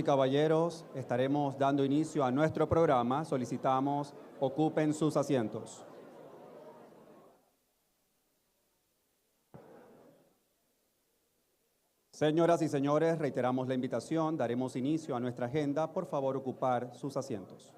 Caballeros, estaremos dando inicio a nuestro programa. Solicitamos ocupen sus asientos. Señoras y señores, reiteramos la invitación. Daremos inicio a nuestra agenda. Por favor, ocupar sus asientos.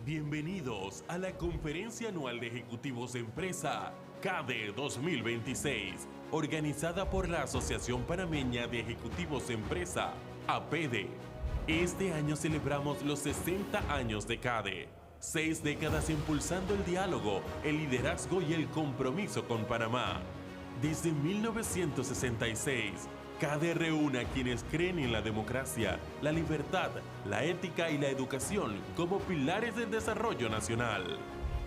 Bienvenidos a la Conferencia Anual de Ejecutivos de Empresa, CADE 2026, organizada por la Asociación Panameña de Ejecutivos de Empresa, APEDE. Este año celebramos los 60 años de CADE, 6 décadas impulsando el diálogo, el liderazgo y el compromiso con Panamá. Desde 1966, CADE reúne a quienes creen en la democracia, la libertad, la ética y la educación como pilares del desarrollo nacional.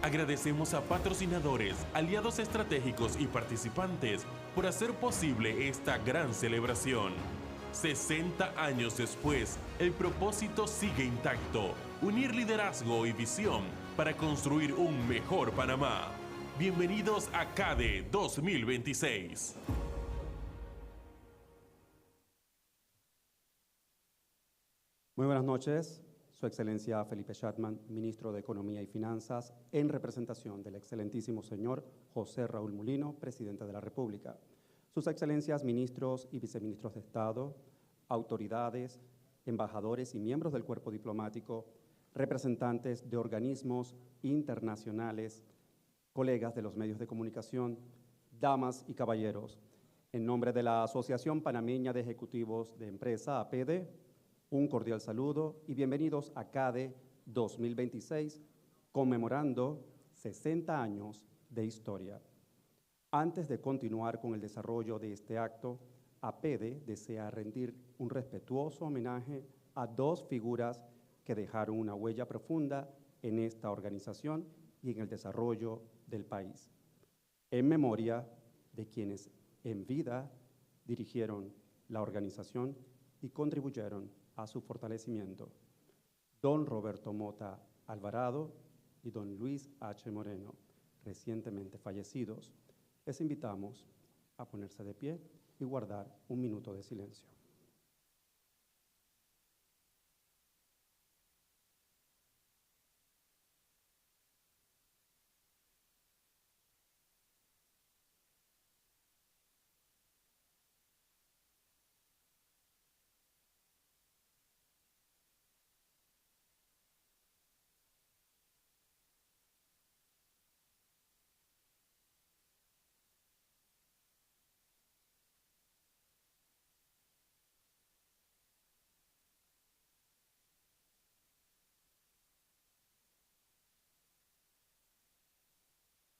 Agradecemos a patrocinadores, aliados estratégicos y participantes por hacer posible esta gran celebración. 60 años después, el propósito sigue intacto: unir liderazgo y visión para construir un mejor Panamá. Bienvenidos a CADE 2026. Muy buenas noches. Su Excelencia Felipe Shatman, Ministro de Economía y Finanzas, en representación del excelentísimo señor José Raúl Mulino, Presidente de la República. Sus Excelencias, Ministros y Viceministros de Estado, autoridades, embajadores y miembros del cuerpo diplomático, representantes de organismos internacionales, colegas de los medios de comunicación, damas y caballeros, en nombre de la Asociación Panameña de Ejecutivos de Empresa, APEDE, un cordial saludo y bienvenidos a CADE 2026, conmemorando 60 años de historia. Antes de continuar con el desarrollo de este acto, APEDE desea rendir un respetuoso homenaje a dos figuras que dejaron una huella profunda en esta organización y en el desarrollo del país, en memoria de quienes en vida dirigieron la organización y contribuyeron a su fortalecimiento: don Roberto Mota Alvarado y don Luis H. Moreno, recientemente fallecidos. Les invitamos a ponerse de pie y guardar un minuto de silencio.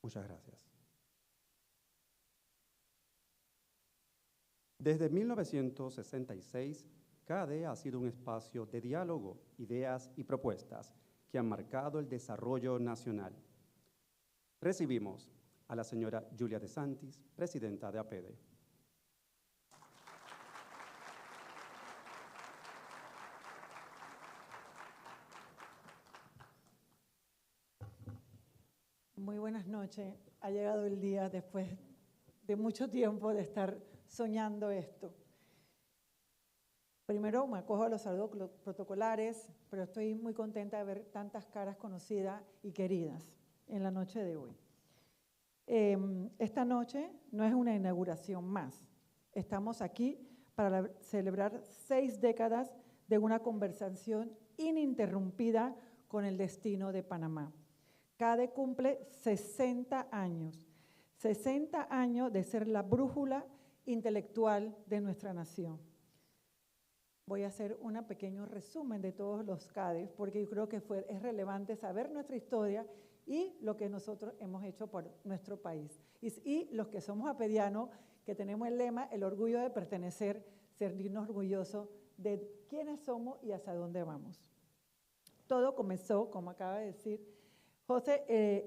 Muchas gracias. Desde 1966, CADE ha sido un espacio de diálogo, ideas y propuestas que han marcado el desarrollo nacional. Recibimos a la señora Julia De Santis, presidenta de APEDE. Muy buenas noches. Ha llegado el día después de mucho tiempo de estar soñando esto. Primero me acojo a los saludos protocolares, pero estoy muy contenta de ver tantas caras conocidas y queridas en la noche de hoy. Esta noche no es una inauguración más. Estamos aquí para celebrar 6 décadas de una conversación ininterrumpida con el destino de Panamá. CADE cumple 60 años de ser la brújula intelectual de nuestra nación. Voy a hacer un pequeño resumen de todos los CADEs, porque yo creo que es relevante saber nuestra historia y lo que nosotros hemos hecho por nuestro país. Y los que somos apedianos, que tenemos el lema, el orgullo de pertenecer, sentirnos orgullosos de quiénes somos y hacia dónde vamos. Todo comenzó, como acaba de decir José,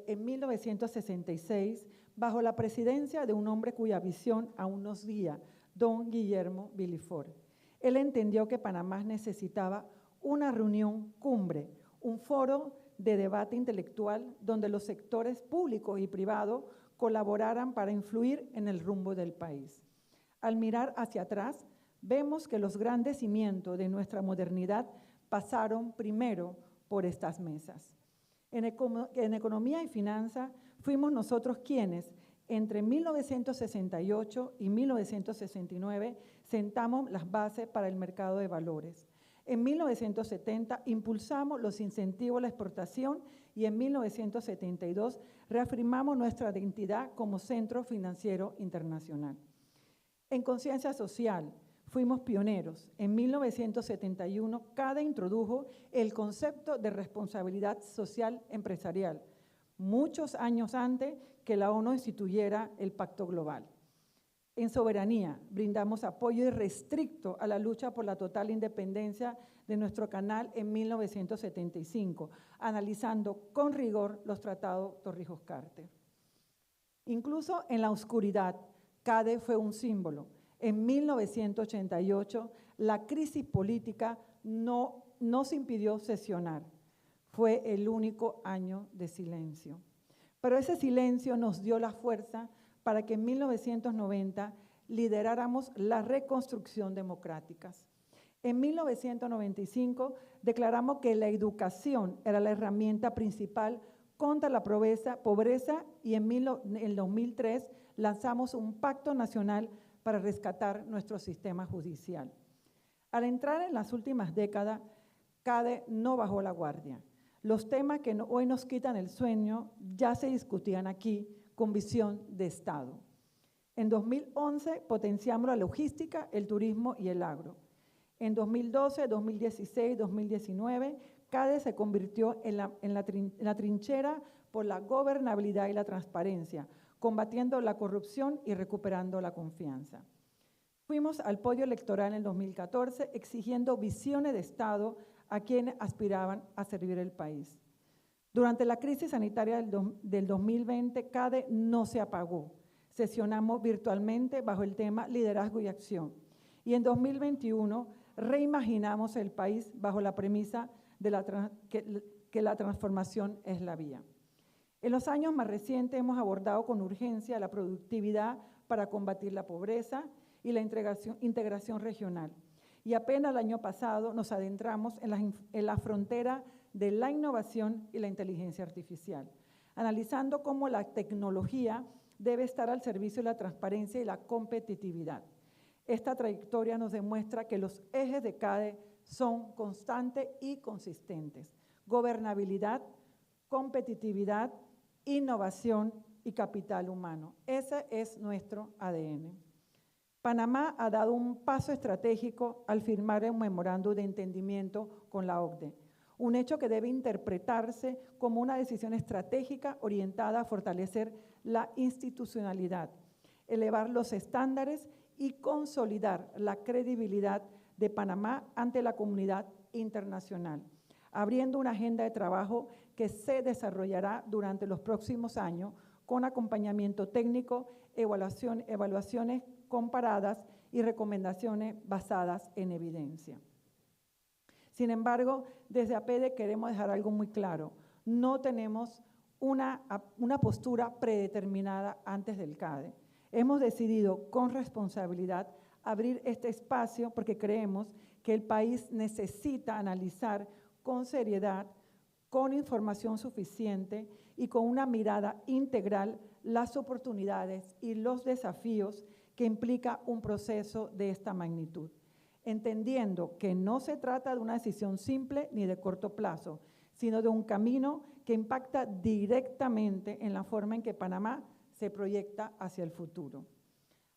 en 1966, bajo la presidencia de un hombre cuya visión aún nos guía, don Guillermo Vilifort. Él entendió que Panamá necesitaba una reunión cumbre, un foro de debate intelectual donde los sectores públicos y privados colaboraran para influir en el rumbo del país. Al mirar hacia atrás, vemos que los grandes cimientos de nuestra modernidad pasaron primero por estas mesas. En economía y finanzas fuimos nosotros quienes, entre 1968 y 1969, sentamos las bases para el mercado de valores. En 1970 impulsamos los incentivos a la exportación y en 1972 reafirmamos nuestra identidad como centro financiero internacional. En conciencia social fuimos pioneros. En 1971 CADE introdujo el concepto de responsabilidad social empresarial, muchos años antes que la ONU instituyera el Pacto Global. En soberanía, brindamos apoyo irrestricto a la lucha por la total independencia de nuestro canal en 1975, analizando con rigor los tratados Torrijos-Carter. Incluso en la oscuridad, CADE fue un símbolo. En 1988, la crisis política no nos impidió sesionar. Fue el único año de silencio. Pero ese silencio nos dio la fuerza para que en 1990 lideráramos la reconstrucción democrática. En 1995 declaramos que la educación era la herramienta principal contra la pobreza y en el 2003 lanzamos un pacto nacional para rescatar nuestro sistema judicial. Al entrar en las últimas décadas, CADE no bajó la guardia. Los temas que hoy nos quitan el sueño ya se discutían aquí con visión de Estado. En 2011 potenciamos la logística, el turismo y el agro. En 2012, 2016, 2019, CADE se convirtió en la trinchera por la gobernabilidad y la transparencia, combatiendo la corrupción y recuperando la confianza. Fuimos al podio electoral en 2014 exigiendo visiones de Estado a quienes aspiraban a servir el país. Durante la crisis sanitaria del 2020, CADE no se apagó. Sesionamos virtualmente bajo el tema Liderazgo y Acción. Y en 2021 reimaginamos el país bajo la premisa de que la transformación es la vía. En los años más recientes hemos abordado con urgencia la productividad para combatir la pobreza y la integración regional. Y apenas el año pasado nos adentramos en la frontera de la innovación y la inteligencia artificial, analizando cómo la tecnología debe estar al servicio de la transparencia y la competitividad. Esta trayectoria nos demuestra que los ejes de CADE son constantes y consistentes: gobernabilidad, competitividad, innovación y capital humano. Ese es nuestro ADN. Panamá ha dado un paso estratégico al firmar un memorándum de entendimiento con la OCDE, un hecho que debe interpretarse como una decisión estratégica orientada a fortalecer la institucionalidad, elevar los estándares y consolidar la credibilidad de Panamá ante la comunidad internacional, abriendo una agenda de trabajo que se desarrollará durante los próximos años con acompañamiento técnico, evaluaciones comparadas y recomendaciones basadas en evidencia. Sin embargo, desde APD queremos dejar algo muy claro. No tenemos una postura predeterminada antes del CADE. Hemos decidido con responsabilidad abrir este espacio porque creemos que el país necesita analizar con seriedad, con información suficiente y con una mirada integral las oportunidades y los desafíos que implica un proceso de esta magnitud, entendiendo que no se trata de una decisión simple ni de corto plazo, sino de un camino que impacta directamente en la forma en que Panamá se proyecta hacia el futuro.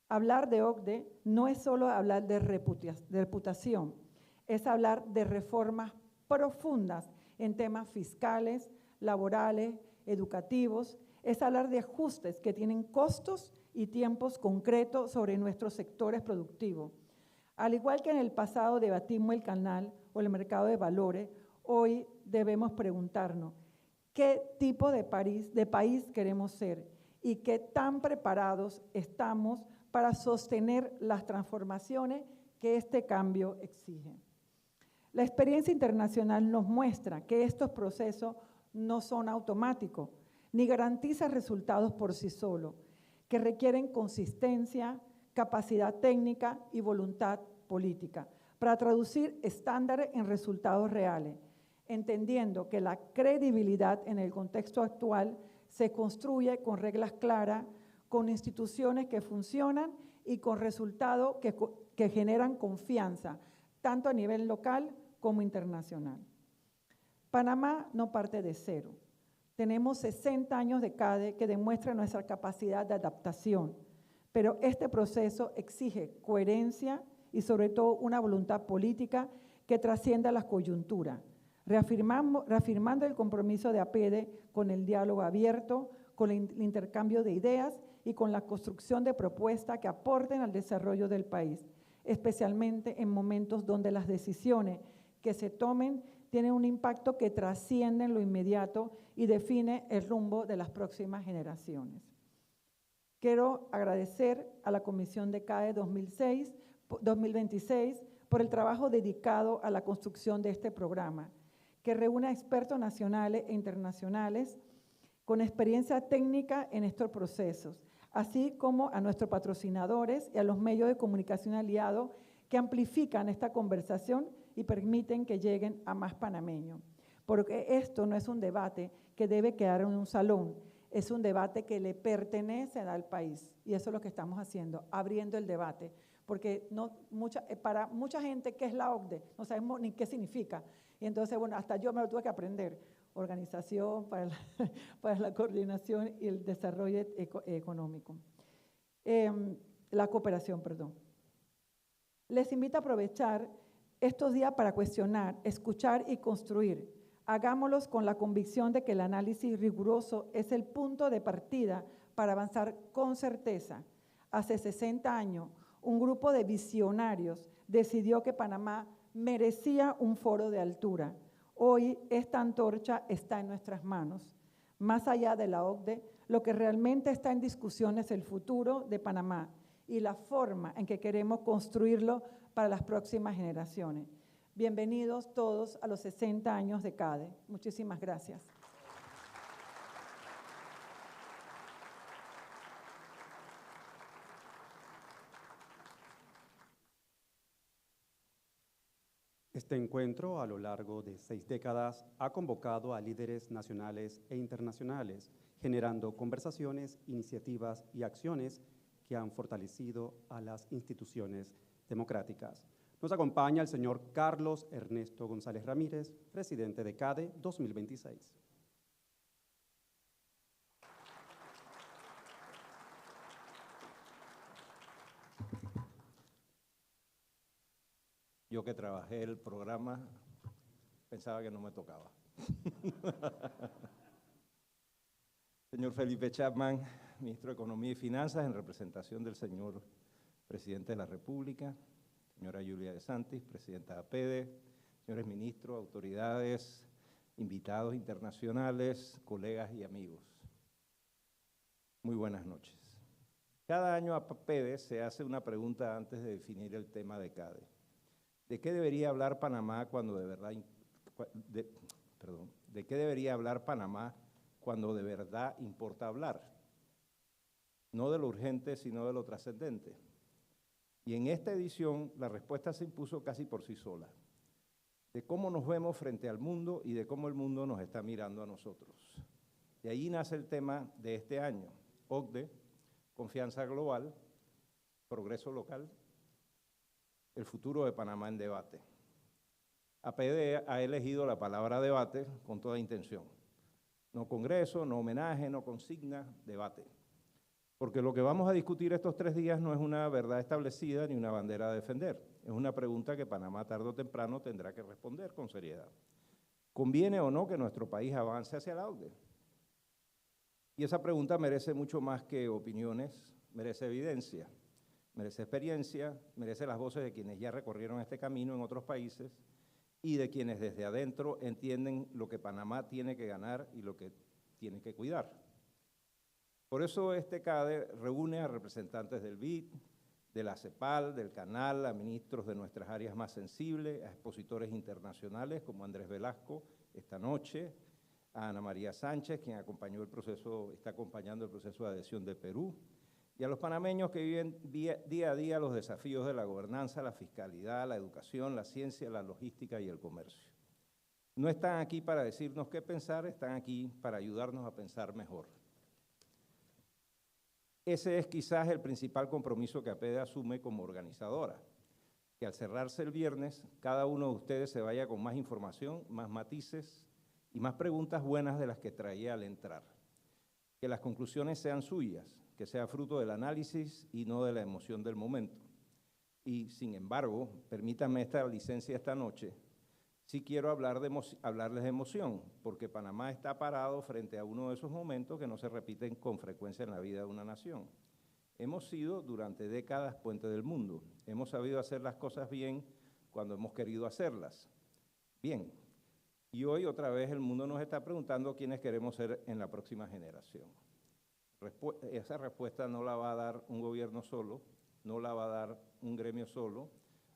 Hablar de OCDE no es solo hablar de reputación, es hablar de reformas profundas en temas fiscales, laborales, educativos, es hablar de ajustes que tienen costos y tiempos concretos sobre nuestros sectores productivos. Al igual que en el pasado debatimos el canal o el mercado de valores, hoy debemos preguntarnos qué tipo de país queremos ser y qué tan preparados estamos para sostener las transformaciones que este cambio exige. La experiencia internacional nos muestra que estos procesos no son automáticos, ni garantizan resultados por sí solos, que requieren consistencia, capacidad técnica y voluntad política para traducir estándares en resultados reales, entendiendo que la credibilidad en el contexto actual se construye con reglas claras, con instituciones que funcionan y con resultados que generan confianza, tanto a nivel local como internacional. Panamá no parte de cero. Tenemos 60 años de CADE que demuestran nuestra capacidad de adaptación, pero este proceso exige coherencia y sobre todo una voluntad política que trascienda las coyunturas, reafirmando el compromiso de APD con el diálogo abierto, con el intercambio de ideas y con la construcción de propuestas que aporten al desarrollo del país, especialmente en momentos donde las decisiones que se tomen tienen un impacto que trasciende en lo inmediato y define el rumbo de las próximas generaciones. Quiero agradecer a la Comisión de CADE 2026 por el trabajo dedicado a la construcción de este programa, que reúne a expertos nacionales e internacionales con experiencia técnica en estos procesos, así como a nuestros patrocinadores y a los medios de comunicación aliados que amplifican esta conversación y permiten que lleguen a más panameños. Porque esto no es un debate que debe quedar en un salón, es un debate que le pertenece al país. Y eso es lo que estamos haciendo, abriendo el debate. Porque para mucha gente, ¿qué es la OCDE? No sabemos ni qué significa. Y entonces, bueno, hasta yo me lo tuve que aprender. Organización para la Coordinación y el Desarrollo Económico. La cooperación, perdón. Les invito a aprovechar estos días para cuestionar, escuchar y construir. Hagámoslos con la convicción de que el análisis riguroso es el punto de partida para avanzar con certeza. Hace 60 años, un grupo de visionarios decidió que Panamá merecía un foro de altura. Hoy esta antorcha está en nuestras manos. Más allá de la OCDE, lo que realmente está en discusión es el futuro de Panamá y la forma en que queremos construirlo para las próximas generaciones. Bienvenidos todos a los 60 años de CADE. Muchísimas gracias. Este encuentro, a lo largo de 6 décadas, ha convocado a líderes nacionales e internacionales, generando conversaciones, iniciativas y acciones que han fortalecido a las instituciones democráticas. Nos acompaña el señor Carlos Ernesto González Ramírez, presidente de CADE 2026. Yo que trabajé el programa Pensaba que no me tocaba. Señor Felipe Chapman, ministro de Economía y Finanzas, en representación del señor presidente de la República, señora Yulia de Santis, presidenta de APEDE, señores ministros, autoridades, invitados internacionales, colegas y amigos. Muy buenas noches. Cada año a APEDE se hace una pregunta antes de definir el tema de CADE. ¿De qué debería hablar Panamá cuando de verdad ¿de qué debería hablar Panamá cuando de verdad importa hablar? No de lo urgente, sino de lo trascendente. Y en esta edición la respuesta se impuso casi por sí sola, de cómo nos vemos frente al mundo y de cómo el mundo nos está mirando a nosotros. De ahí nace el tema de este año, OCDE, confianza global, progreso local, el futuro de Panamá en debate. APEDE ha elegido la palabra debate con toda intención. No congreso, no homenaje, no consigna, debate. Porque lo que vamos a discutir estos 3 días no es una verdad establecida ni una bandera a defender. Es una pregunta que Panamá tarde o temprano tendrá que responder con seriedad. ¿Conviene o no que nuestro país avance hacia la OCDE? Y esa pregunta merece mucho más que opiniones, merece evidencia, merece experiencia, merece las voces de quienes ya recorrieron este camino en otros países y de quienes desde adentro entienden lo que Panamá tiene que ganar y lo que tiene que cuidar. Por eso este CADE reúne a representantes del BID, de la CEPAL, del Canal, a ministros de nuestras áreas más sensibles, a expositores internacionales como Andrés Velasco esta noche, a Ana María Sánchez, quien está acompañando el proceso de adhesión de Perú, y a los panameños que viven día a día los desafíos de la gobernanza, la fiscalidad, la educación, la ciencia, la logística y el comercio. No están aquí para decirnos qué pensar, están aquí para ayudarnos a pensar mejor. Ese es quizás el principal compromiso que APEDE asume como organizadora, que al cerrarse el viernes, cada uno de ustedes se vaya con más información, más matices y más preguntas buenas de las que traía al entrar. Que las conclusiones sean suyas, que sea fruto del análisis y no de la emoción del momento. Y, sin embargo, permítanme esta licencia esta noche, sí quiero hablarles de emoción, porque Panamá está parado frente a uno de esos momentos que no se repiten con frecuencia en la vida de una nación. Hemos sido durante décadas puente del mundo. Hemos sabido hacer las cosas bien cuando hemos querido hacerlas bien. Y hoy otra vez el mundo nos está preguntando quiénes queremos ser en la próxima generación. Esa respuesta no la va a dar un gobierno solo, no la va a dar un gremio solo,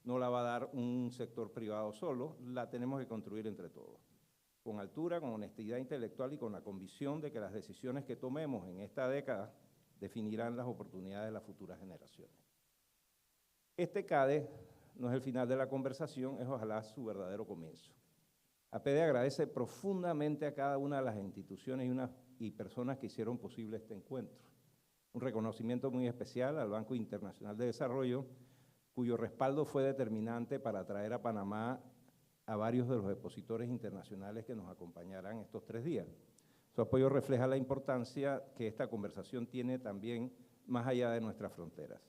no la va a dar un sector privado solo, la tenemos que construir entre todos. Con altura, con honestidad intelectual y con la convicción de que las decisiones que tomemos en esta década definirán las oportunidades de las futuras generaciones. Este CADE no es el final de la conversación, es ojalá su verdadero comienzo. APEDE agradece profundamente a cada una de las instituciones y personas que hicieron posible este encuentro. Un reconocimiento muy especial al Banco Internacional de Desarrollo, cuyo respaldo fue determinante para atraer a Panamá a varios de los depositores internacionales que nos acompañarán estos 3 días. Su apoyo refleja la importancia que esta conversación tiene también más allá de nuestras fronteras.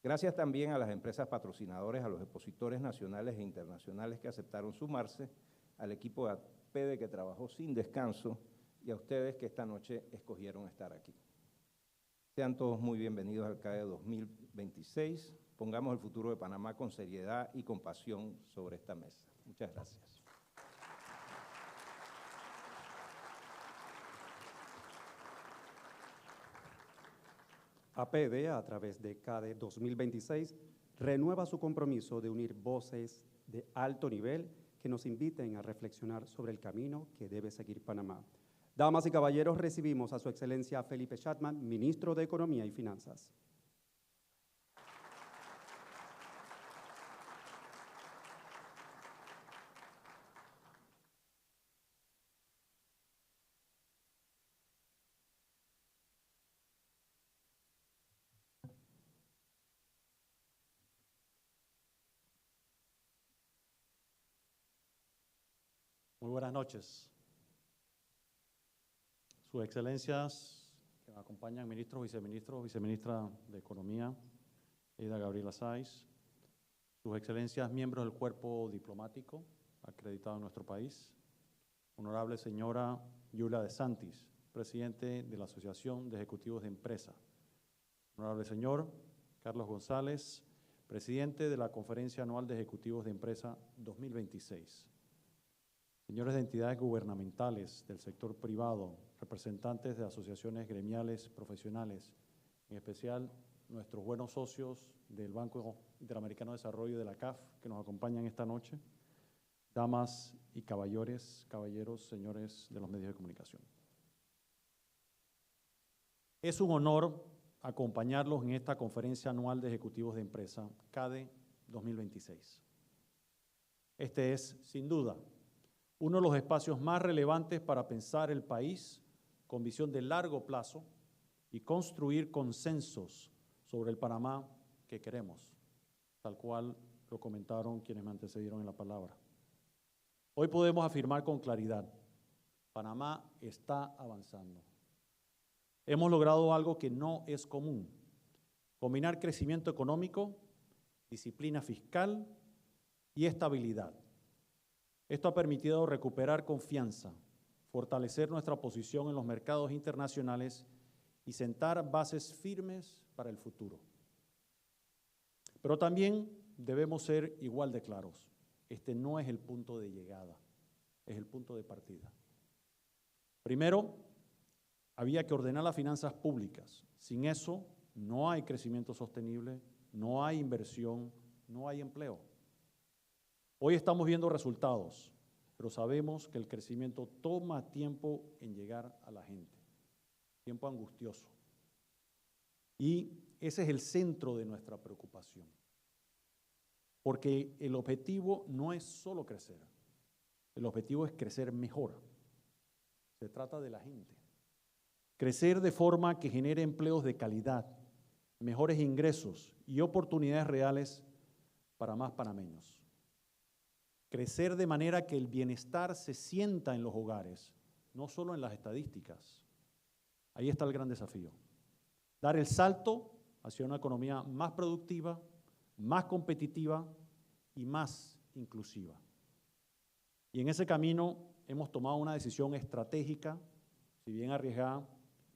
Gracias también a las empresas patrocinadoras, a los depositores nacionales e internacionales que aceptaron sumarse, al equipo de APEDE que trabajó sin descanso y a ustedes que esta noche escogieron estar aquí. Sean todos muy bienvenidos al CADE 2026. Pongamos el futuro de Panamá con seriedad y con pasión sobre esta mesa. Muchas gracias. APEDE, a través de CADE 2026, renueva su compromiso de unir voces de alto nivel que nos inviten a reflexionar sobre el camino que debe seguir Panamá. Damas y caballeros, recibimos a Su Excelencia Felipe Chapman, Ministro de Economía y Finanzas. Muy buenas noches. Sus Excelencias que me acompañan, ministros, viceministros, viceministra de Economía, Eida Gabriela Sáiz, Sus Excelencias, miembros del cuerpo diplomático, acreditado en nuestro país. Honorable señora Yulia de Santis, presidente de la Asociación de Ejecutivos de Empresa. Honorable señor Carlos González, presidente de la Conferencia Anual de Ejecutivos de Empresa 2026. Señores de entidades gubernamentales del sector privado, representantes de asociaciones gremiales profesionales, en especial nuestros buenos socios del Banco Interamericano de Desarrollo y de la CAF, que nos acompañan esta noche, damas y caballeros, señores de los medios de comunicación. Es un honor acompañarlos en esta Conferencia Anual de Ejecutivos de Empresa, CADE 2026. Este es, sin duda, uno de los espacios más relevantes para pensar el país con visión de largo plazo y construir consensos sobre el Panamá que queremos, tal cual lo comentaron quienes me antecedieron en la palabra. Hoy podemos afirmar con claridad, Panamá está avanzando. Hemos logrado algo que no es común, combinar crecimiento económico, disciplina fiscal y estabilidad. Esto ha permitido recuperar confianza, fortalecer nuestra posición en los mercados internacionales y sentar bases firmes para el futuro. Pero también debemos ser igual de claros. Este no es el punto de llegada, es el punto de partida. Primero, había que ordenar las finanzas públicas. Sin eso, no hay crecimiento sostenible, no hay inversión, no hay empleo. Hoy estamos viendo resultados, pero sabemos que el crecimiento toma tiempo en llegar a la gente, tiempo angustioso. Y ese es el centro de nuestra preocupación, porque el objetivo no es solo crecer, el objetivo es crecer mejor. Se trata de la gente. Crecer de forma que genere empleos de calidad, mejores ingresos y oportunidades reales para más panameños. Crecer de manera que el bienestar se sienta en los hogares, no solo en las estadísticas. Ahí está el gran desafío. Dar el salto hacia una economía más productiva, más competitiva y más inclusiva. Y en ese camino hemos tomado una decisión estratégica, si bien arriesgada,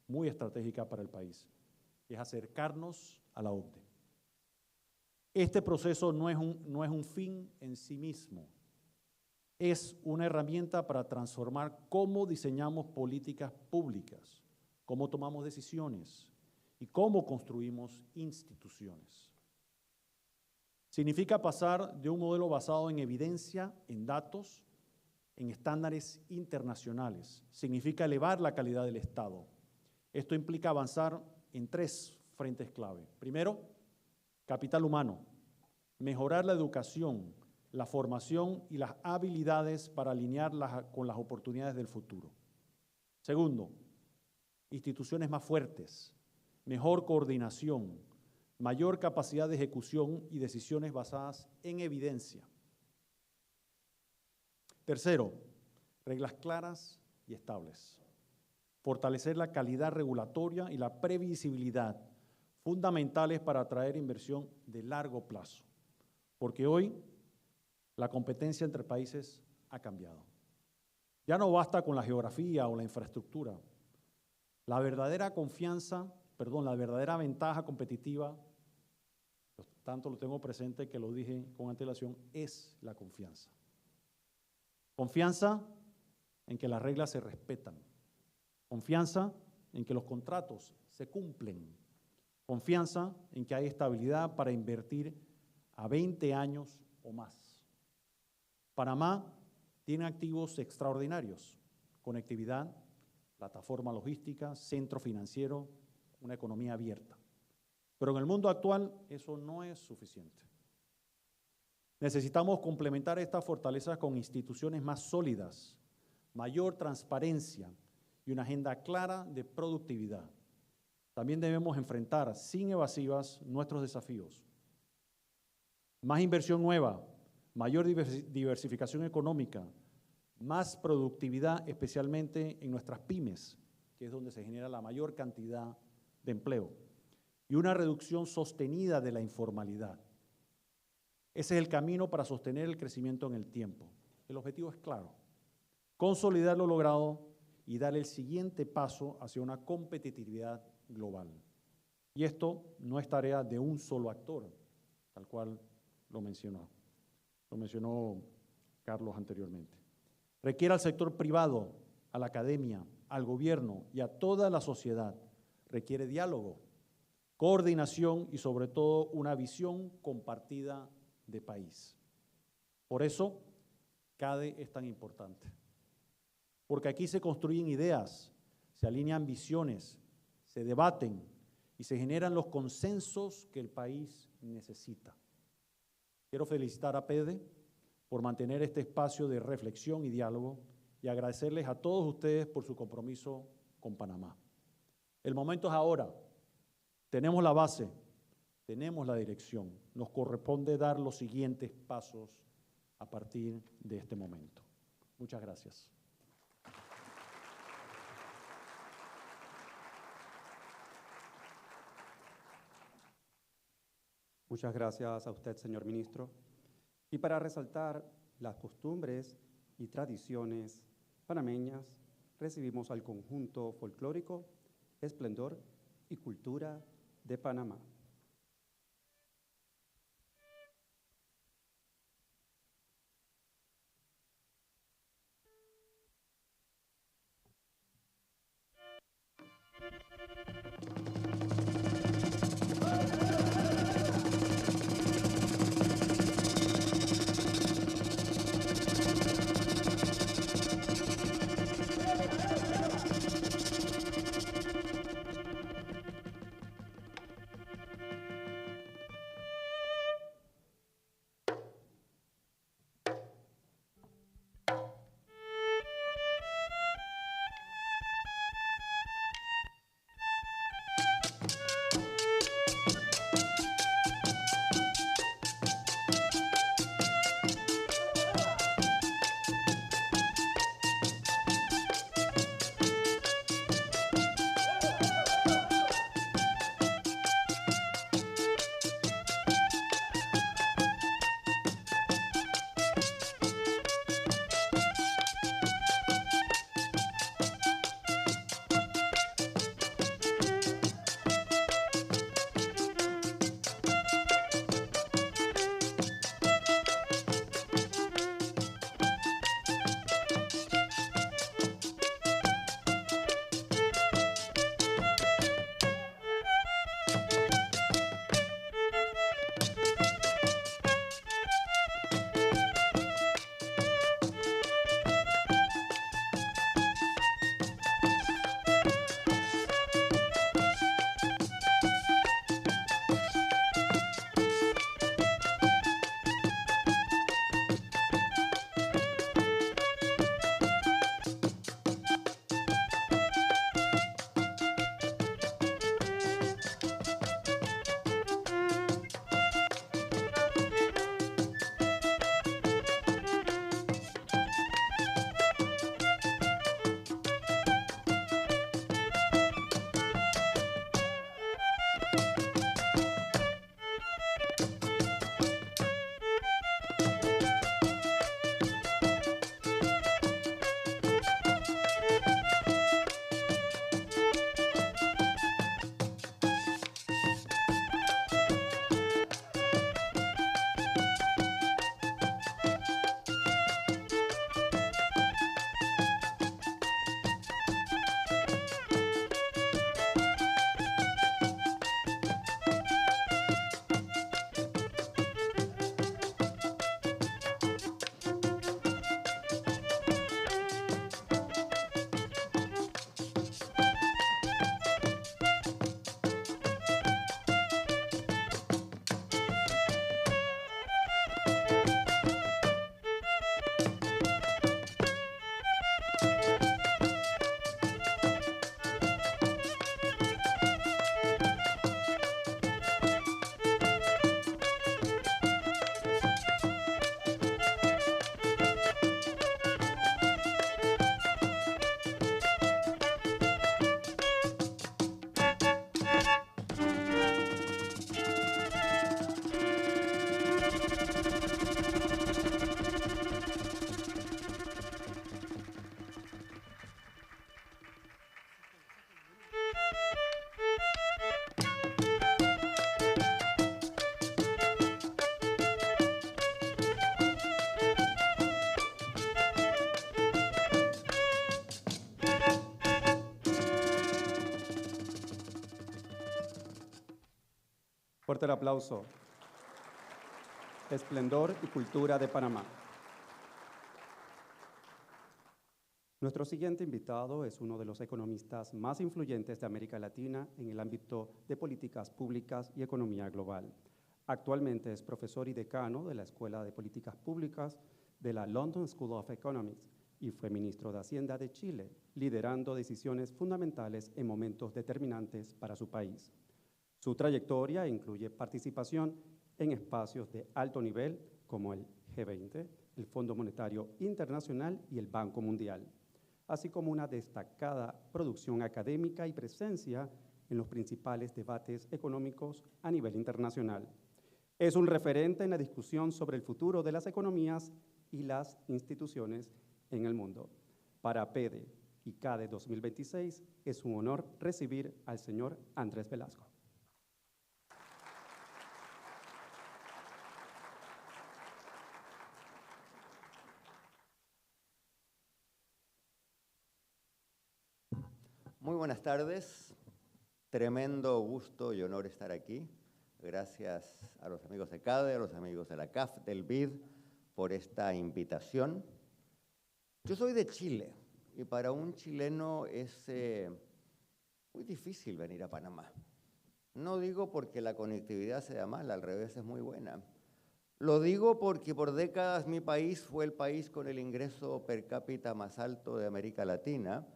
muy estratégica para el país, que es acercarnos a la OCDE. Este proceso no es un fin en sí mismo, es una herramienta para transformar cómo diseñamos políticas públicas, cómo tomamos decisiones y cómo construimos instituciones. Significa pasar de un modelo basado en evidencia, en datos, en estándares internacionales. Significa elevar la calidad del Estado. Esto implica avanzar en 3 frentes clave. Primero, capital humano, mejorar la educación, la formación y las habilidades para alinearlas con las oportunidades del futuro. Segundo, instituciones más fuertes, mejor coordinación, mayor capacidad de ejecución y decisiones basadas en evidencia. Tercero, reglas claras y estables. Fortalecer la calidad regulatoria y la previsibilidad, fundamentales para atraer inversión de largo plazo. Porque hoy la competencia entre países ha cambiado. Ya no basta con la geografía o la infraestructura. La verdadera ventaja competitiva, tanto lo tengo presente que lo dije con antelación, es la confianza. Confianza en que las reglas se respetan. Confianza en que los contratos se cumplen. Confianza en que hay estabilidad para invertir a 20 años o más. Panamá tiene activos extraordinarios: conectividad, plataforma logística, centro financiero, una economía abierta. Pero en el mundo actual eso no es suficiente. Necesitamos complementar estas fortalezas con instituciones más sólidas, mayor transparencia y una agenda clara de productividad. También debemos enfrentar sin evasivas nuestros desafíos. Más inversión nueva, mayor diversificación económica, más productividad, especialmente en nuestras pymes, que es donde se genera la mayor cantidad de empleo, y una reducción sostenida de la informalidad. Ese es el camino para sostener el crecimiento en el tiempo. El objetivo es claro: consolidar lo logrado y dar el siguiente paso hacia una competitividad global. Y esto no es tarea de un solo actor, tal cual lo mencionó Carlos anteriormente. Requiere al sector privado, a la academia, al gobierno y a toda la sociedad. Requiere diálogo, coordinación y sobre todo una visión compartida de país. Por eso, CADE es tan importante. Porque aquí se construyen ideas, se alinean visiones, se debaten y se generan los consensos que el país necesita. Quiero felicitar a PEDE por mantener este espacio de reflexión y diálogo y agradecerles a todos ustedes por su compromiso con Panamá. El momento es ahora. Tenemos la base, tenemos la dirección. Nos corresponde dar los siguientes pasos a partir de este momento. Muchas gracias. Muchas gracias a usted, señor ministro. Y para resaltar las costumbres y tradiciones panameñas, recibimos al conjunto folclórico Esplendor y Cultura de Panamá. Fuerte el aplauso. Esplendor y cultura de Panamá. Nuestro siguiente invitado es uno de los economistas más influyentes de América Latina en el ámbito de políticas públicas y economía global. Actualmente es profesor y decano de la Escuela de Políticas Públicas de la London School of Economics y fue ministro de Hacienda de Chile, liderando decisiones fundamentales en momentos determinantes para su país. Su trayectoria incluye participación en espacios de alto nivel como el G20, el Fondo Monetario Internacional y el Banco Mundial, así como una destacada producción académica y presencia en los principales debates económicos a nivel internacional. Es un referente en la discusión sobre el futuro de las economías y las instituciones en el mundo. Para PEDE y CADE 2026 es un honor recibir al señor Andrés Velasco. Muy buenas tardes, tremendo gusto y honor estar aquí. Gracias a los amigos de CADE, a los amigos de la CAF, del BID, por esta invitación. Yo soy de Chile y para un chileno es muy difícil venir a Panamá. No digo porque la conectividad sea mala, al revés, es muy buena. Lo digo porque por décadas mi país fue el país con el ingreso per cápita más alto de América Latina,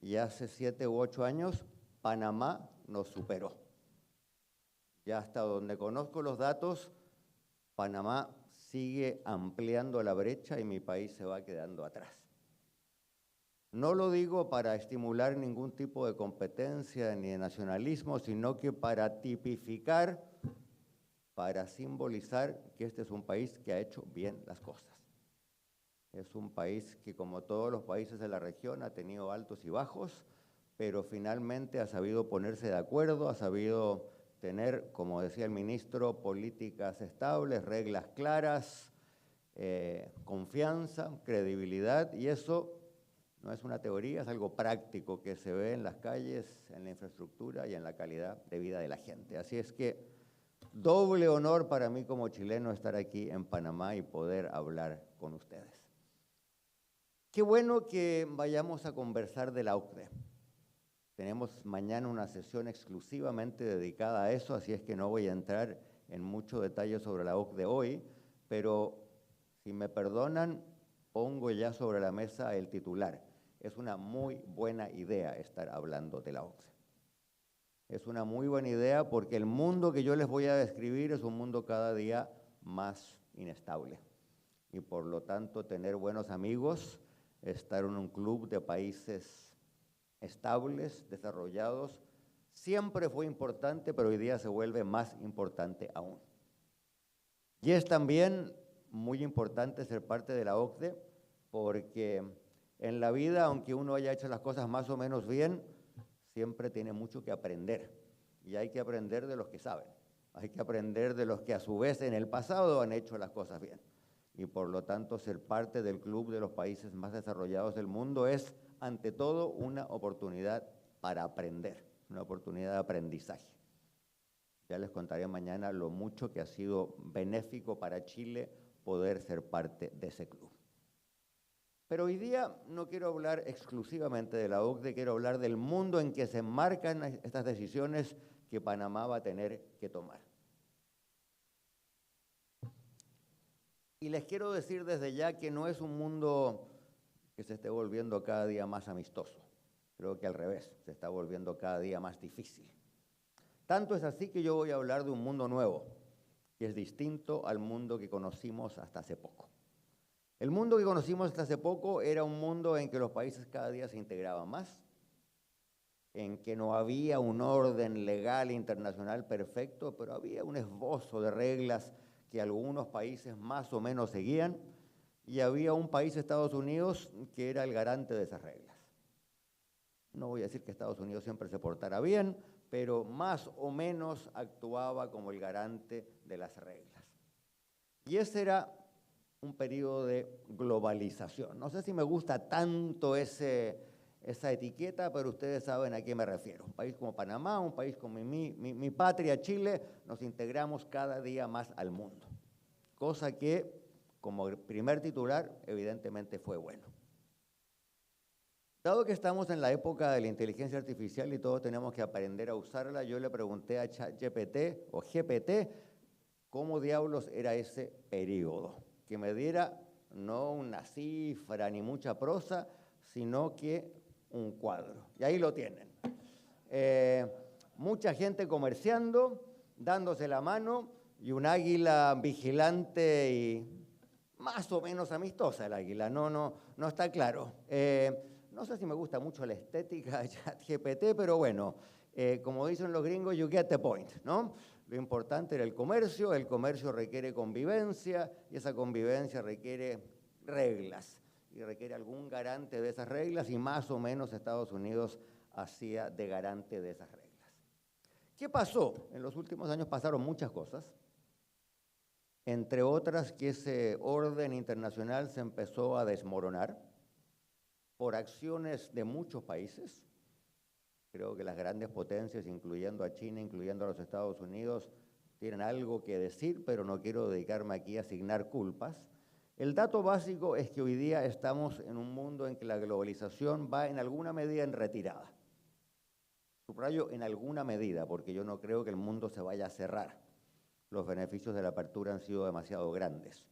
y hace 7 u 8 años, Panamá nos superó. Ya hasta donde conozco los datos, Panamá sigue ampliando la brecha y mi país se va quedando atrás. No lo digo para estimular ningún tipo de competencia ni de nacionalismo, sino que para tipificar, para simbolizar que este es un país que ha hecho bien las cosas. Es un país que, como todos los países de la región, ha tenido altos y bajos, pero finalmente ha sabido ponerse de acuerdo, ha sabido tener, como decía el ministro, políticas estables, reglas claras, confianza, credibilidad, y eso no es una teoría, es algo práctico que se ve en las calles, en la infraestructura y en la calidad de vida de la gente. Así es que doble honor para mí como chileno estar aquí en Panamá y poder hablar con ustedes. Qué bueno que vayamos a conversar de la OCDE. Tenemos mañana una sesión exclusivamente dedicada a eso, así es que no voy a entrar en mucho detalle sobre la OCDE hoy, pero si me perdonan, pongo ya sobre la mesa el titular. Es una muy buena idea estar hablando de la OCDE. Es una muy buena idea porque el mundo que yo les voy a describir es un mundo cada día más inestable. Y por lo tanto, tener buenos amigos, estar en un club de países estables, desarrollados, siempre fue importante, pero hoy día se vuelve más importante aún. Y es también muy importante ser parte de la OCDE, porque en la vida, aunque uno haya hecho las cosas más o menos bien, siempre tiene mucho que aprender. Y hay que aprender de los que saben. Hay que aprender de los que a su vez en el pasado han hecho las cosas bien. Y por lo tanto, ser parte del club de los países más desarrollados del mundo es, ante todo, una oportunidad para aprender, una oportunidad de aprendizaje. Ya les contaré mañana lo mucho que ha sido benéfico para Chile poder ser parte de ese club. Pero hoy día no quiero hablar exclusivamente de la OCDE, quiero hablar del mundo en que se enmarcan estas decisiones que Panamá va a tener que tomar. Y les quiero decir desde ya que no es un mundo que se esté volviendo cada día más amistoso. Creo que al revés, se está volviendo cada día más difícil. Tanto es así que yo voy a hablar de un mundo nuevo, que es distinto al mundo que conocimos hasta hace poco. El mundo que conocimos hasta hace poco era un mundo en que los países cada día se integraban más, en que no había un orden legal internacional perfecto, pero había un esbozo de reglas que algunos países más o menos seguían, y había un país, Estados Unidos, que era el garante de esas reglas. No voy a decir que Estados Unidos siempre se portara bien, pero más o menos actuaba como el garante de las reglas. Y ese era un periodo de globalización. No sé si me gusta tanto ese esa etiqueta, pero ustedes saben a qué me refiero. Un país como Panamá, un país como mi patria, Chile, nos integramos cada día más al mundo. Cosa que, como primer titular, evidentemente fue bueno. Dado que estamos en la época de la inteligencia artificial y todos tenemos que aprender a usarla, yo le pregunté a ChatGPT o GPT cómo diablos era ese periodo. Que me diera no una cifra ni mucha prosa, sino que un cuadro. Y ahí lo tienen. Mucha gente comerciando, dándose la mano, y un águila vigilante y más o menos amistosa el águila, no está claro. No sé si me gusta mucho la estética de ChatGPT, pero bueno, como dicen los gringos, you get the point, ¿no? Lo importante era el comercio requiere convivencia, y esa convivencia requiere reglas, y requiere algún garante de esas reglas, y más o menos Estados Unidos hacía de garante de esas reglas. ¿Qué pasó? En los últimos años pasaron muchas cosas, entre otras que ese orden internacional se empezó a desmoronar por acciones de muchos países. Creo que las grandes potencias, incluyendo a China, incluyendo a los Estados Unidos, tienen algo que decir, pero no quiero dedicarme aquí a asignar culpas. El dato básico es que hoy día estamos en un mundo en que la globalización va en alguna medida en retirada. Subrayo en alguna medida, porque yo no creo que el mundo se vaya a cerrar. Los beneficios de la apertura han sido demasiado grandes.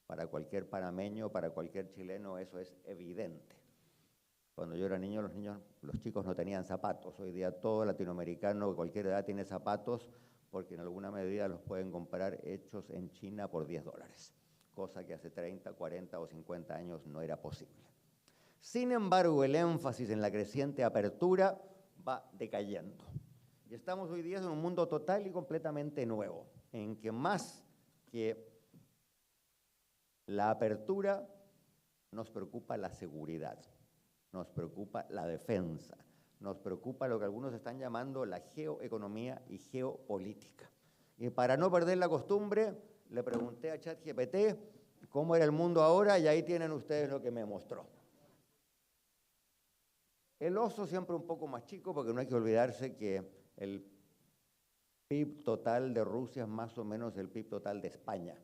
Para cualquier panameño, para cualquier chileno, eso es evidente. Cuando yo era niño, los chicos no tenían zapatos. Hoy día todo latinoamericano de cualquier edad tiene zapatos porque en alguna medida los pueden comprar hechos en China por $10, cosa que hace 30, 40 o 50 años no era posible. Sin embargo, el énfasis en la creciente apertura va decayendo. Y estamos hoy día en un mundo total y completamente nuevo, en que más que la apertura nos preocupa la seguridad. Nos preocupa la defensa, nos preocupa lo que algunos están llamando la geoeconomía y geopolítica. Y para no perder la costumbre, le pregunté a ChatGPT cómo era el mundo ahora y ahí tienen ustedes lo que me mostró. El oso siempre un poco más chico porque no hay que olvidarse que el PIB total de Rusia es más o menos el PIB total de España.